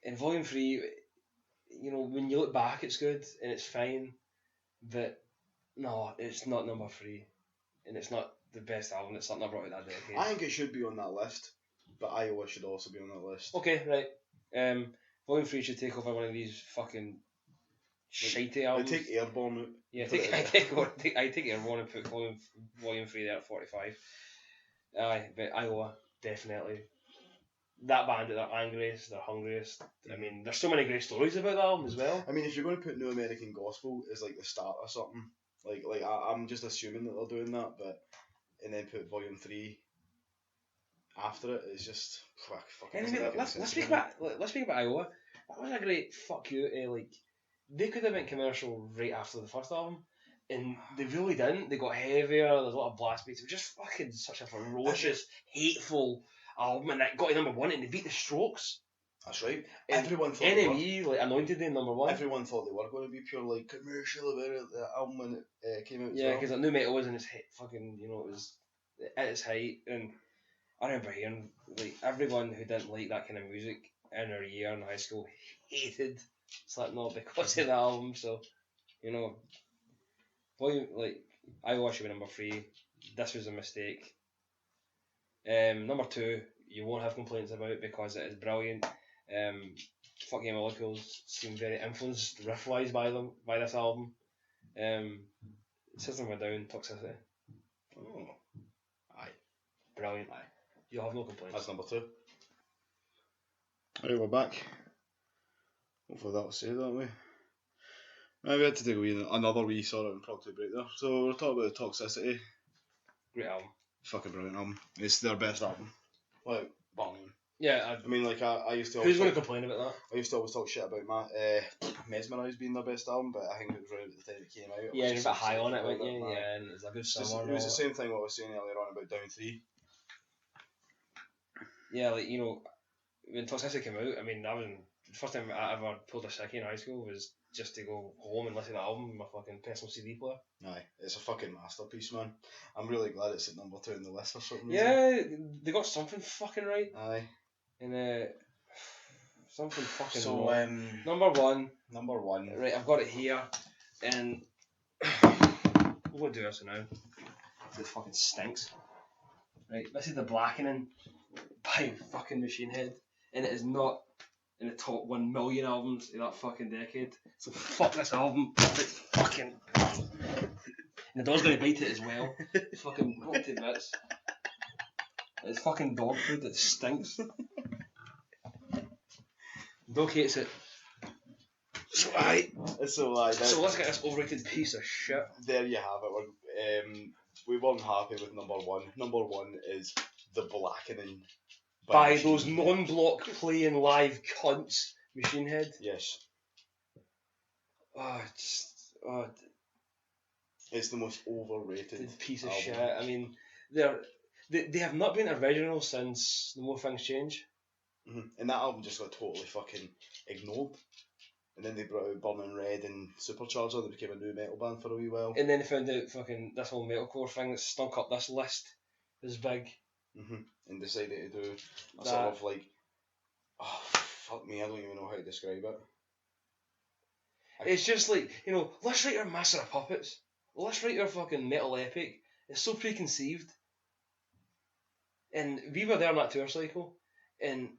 In Volume 3, when you look back, it's good and it's fine, but no, it's not number 3, and it's not the best album that Slipknot brought out that decade. I think it should be on that list, but Iowa should also be on that list. Okay, right. Volume 3 should take over one of these fucking shitey albums. They take Airborne out. Yeah, I take Airborne and put Volume 3 there at 45. Aye, but Iowa, definitely. That band at their angriest, their hungriest. I mean, there's so many great stories about that album as well. I mean, if you're going to put New American Gospel as like the start or something, like I'm just assuming that they're doing that, but and then put Volume 3 after it, it's just fucking. Anyway, let's speak about Iowa. That was a great fuck you. They could have been commercial right after the first album, and they really didn't. They got heavier. There's a lot of blast beats. It was just fucking such a ferocious, hateful album, and it got to number 1, and they beat the Strokes. That's right. And everyone thought NME anointed them number 1. Everyone thought they were going to be pure commercial about it. The album when it came out. Yeah, because new metal was in its fucking it was at its height, and I remember hearing everyone who didn't like that kind of music in our year in high school hated Slipknot because of the album. So Iowa should be number 3. This was a mistake. Number 2, you won't have complaints about because it is brilliant. Fuck Yeah Molecules seem very influenced riff-wise by this album. System of a Down, Toxicity. Oh, aye, brilliant. Aye, you'll have no complaints. That's number 2. Alright, we're back. Hopefully that'll say that way. Right, we had to take another wee sort of impromptu break there. So we're talking about Toxicity. Great album. Fucking brilliant album. It's their best album. Banging. Yeah, I mean, I used to. Who's going to complain about that? I used to always talk shit about Mesmerise being their best album, but I think it was right at the time it came out. Yeah, you're a bit high on it, weren't you? Yeah, and it's a good summer. It was the same thing what I was saying earlier on about Down 3. Yeah, when Toxicity came out, I mean, I was in the first time I ever pulled a sickie in high school was just to go home and listen to the album with my fucking personal CD player. Aye, it's a fucking masterpiece, man. I'm really glad it's at number 2 in the list for something reason. Yeah, they got something fucking right. Aye. And something fucking so, wrong. Number one. Right, I've got it here. And we're going to do this now. It fucking stinks. Right, this is the Blackening by fucking Machine Head. And it is not in the top 1 million albums of that fucking decade. So fuck this album. It's fucking... And the dog's going to bite it as well. It's fucking broken to bits. It's fucking dog food. It stinks. Dog hates it. So So let's get this overrated piece of shit. There you have it. We weren't happy with number 1. Number 1 is The Blackening by those non-block playing live cunts. Machine Head. Yes. It's the most overrated piece of album. shit. I mean, they have not been original since The More Things Change. Mm-hmm. And that album just got totally fucking ignored. And then they brought out Burning Red and Supercharger. They became a new metal band for a wee while. And then they found out fucking this whole metalcore thing that stunk up this list is big. Mm-hmm. And decided to do a sort of like, oh fuck me, I don't even know how to describe it. It's just like, you know, let's write our Master of Puppets. Let's write our fucking metal epic. It's so preconceived. And we were there on that tour cycle, and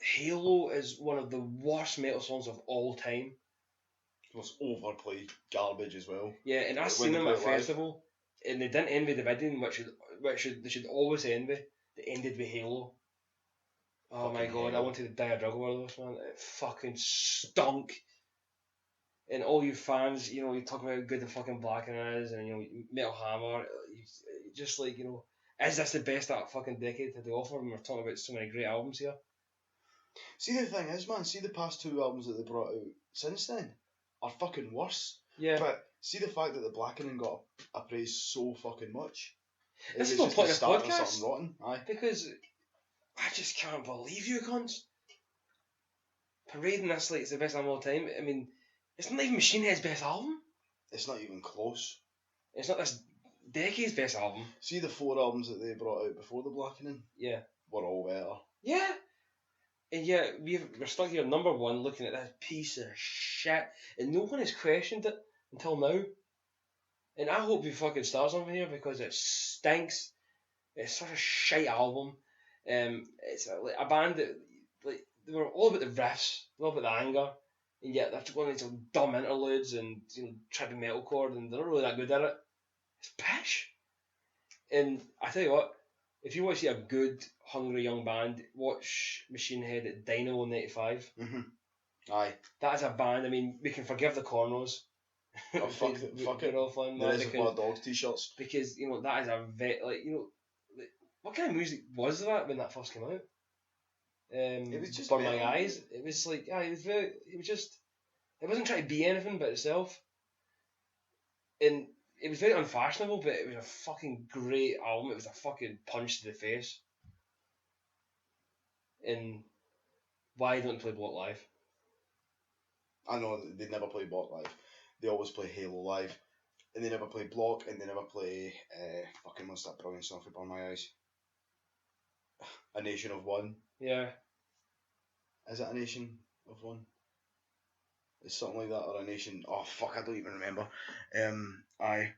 Halo is one of the worst metal songs of all time. It was overplayed garbage as well. Yeah, and I seen them at a festival, and they didn't envy the video, which they should always envy. They ended with Halo. Oh my god, Halo. I wanted to die a drug over this, man. It fucking stunk. And all you fans, you know, you talk about how good the fucking Blackening is, and, you know, Metal Hammer, just like, you know, is this the best that fucking decade had to offer? And we're talking about so many great albums here. See, the thing is, man, see the past 2 albums that they brought out since then are fucking worse. Yeah. But see the fact that the Blackening got appraised so fucking much. This is no point of podcast. Rotten. Aye. Because I just can't believe you cunts parading this like it's the best album of all time. I mean, it's not even Machine Head's best album. It's not even close. It's not this decade's best album. See the 4 albums that they brought out before the Blackening? Yeah. Were all better. Yeah. And yet we're stuck here number 1 looking at this piece of shit, and no one has questioned it until now. And I hope we fucking start something here because it stinks. It's such a shite album. It's like a band that like they were all about the riffs, all about the anger, and yet they're going into dumb interludes and, you know, trippy metalcore, and they're not really that good at it. It's pish. And I tell you what, if you want to see a good, hungry young band, watch Machine Head at Dino in '95. Mm-hmm. Aye. That is a band. I mean, we can forgive the cornos. Oh, fuck it. Offline, there is a lot of dogs t-shirts. Because, you know, that is a like, you know, like, what kind of music was that when that first came out? It was just Burn My Eyes. It was like, yeah, it wasn't trying to be anything but itself. And it was very unfashionable, but it was a fucking great album. It was a fucking punch to the face. And why don't they play Block live? I know they never play Block live. They always play Halo live, and they never play Block, and they never play fucking what's that brilliant song for Burn My Eyes? A Nation of One. Yeah. Is it A Nation of One? It's something like that, or A Nation. Oh fuck, I don't even remember. Aye.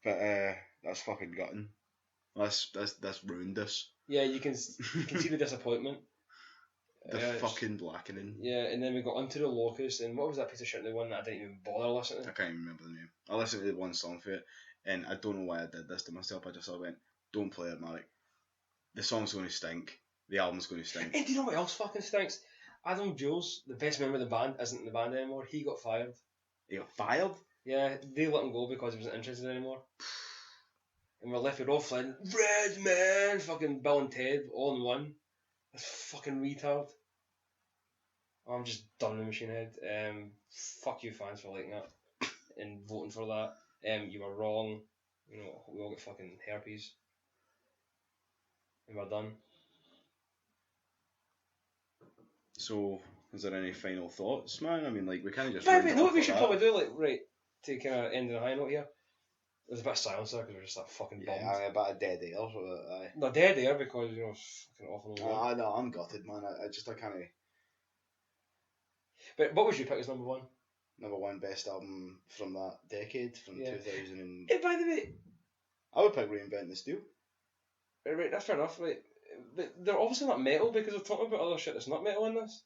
But that's fucking gutting. That's ruined us. Yeah, you can see the disappointment. The fucking Blackening. Yeah, and then we got Unto the Locust, and what was that piece of shit, the one that I didn't even bother listening to? I can't even remember the name. I listened to one song for it, and I don't know why I did this to myself. I just sort of went, don't play it, Marek. The song's going to stink. The album's going to stink. And do you know what else fucking stinks? Adam Jules, the best member of the band, isn't in the band anymore. He got fired. He got fired? Yeah, they let him go because he wasn't interested anymore. And we're left with Rob Flynn, Red Man, fucking Bill and Ted, all in one. That's fucking retard. I'm just done with Machine Head. Fuck you fans for liking that and voting for that. You were wrong. You know, we all get fucking herpes. And we're done. So, Is there any final thoughts, man? I mean, like, we kind of just. Right, no, what we should probably do, like, right, to kind of end on a high note here. There's a bit of silence there because we're just that fucking bummed. Yeah, a bit of dead air. Aye. No, dead air because, you know, it's fucking awful. No, I'm gutted, man. I can't. But what would you pick as number one? Number one best album from that decade, from 2000 and... Hey, by the way... I would pick Reinvent the Steel. Right, that's fair enough, right. But they're obviously not metal because we're talking about other shit that's not metal in this.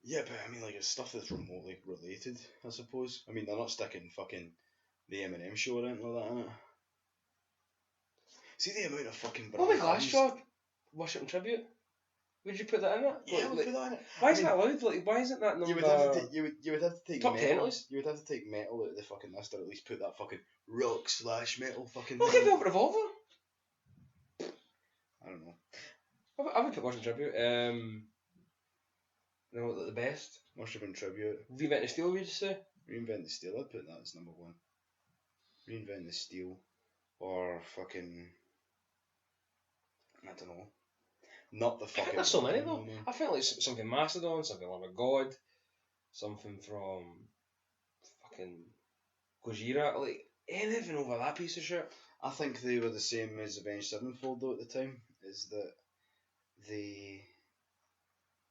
Yeah, but I mean, like, it's stuff that's remotely related, I suppose. I mean, they're not sticking fucking the Eminem Show or anything like that, innit? See the amount of fucking... Oh my gosh, Job! Worship and Tribute? Would you put that in it? Yeah, we'll put that in it. Why isn't that allowed? Like, why isn't that number... You would have to take top metal. 10 at least? You would have to take metal out of the fucking list, or at least put that fucking rock/metal fucking... Okay, Velvet Revolver. I don't know. I would put Worship and Tribute. The best. Worship and Tribute. Reinvent the Steel, would you say? Reinvent the Steel, I'd put that as number one. Reinvent the Steel. Or fucking... I don't know. Not the fucking... I think there's so many though. I feel like something Mastodon, something Lamb of God, something from fucking Gojira, like anything over that piece of shit. I think they were the same as Avenged Sevenfold though at the time, is that they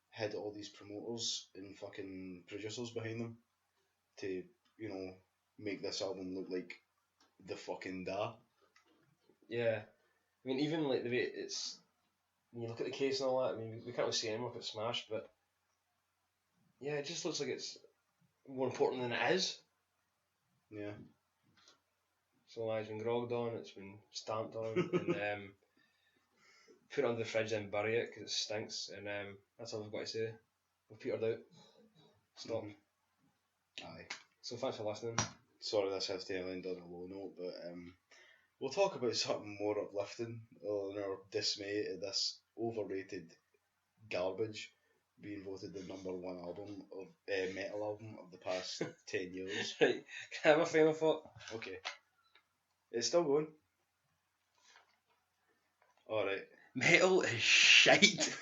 had all these promoters and fucking producers behind them to, you know, make this album look like the fucking da. Yeah. I mean, even like the way it's... When you look at the case and all that, I mean, we can't really see anymore if it's smashed, but yeah, it just looks like it's more important than it is. Yeah. So it's been grogged on, it's been stamped on, and put it under the fridge and bury it because it stinks, and that's all I've got to say. We've petered out. Stop. Mm-hmm. Aye. So thanks for listening. Sorry this has to end on a low note, but we'll talk about something more uplifting than our dismay at this overrated garbage being voted the number one album of metal album of the past 10 years. Right, can I have a final thought? Okay. It's still going. Alright. Metal is shite.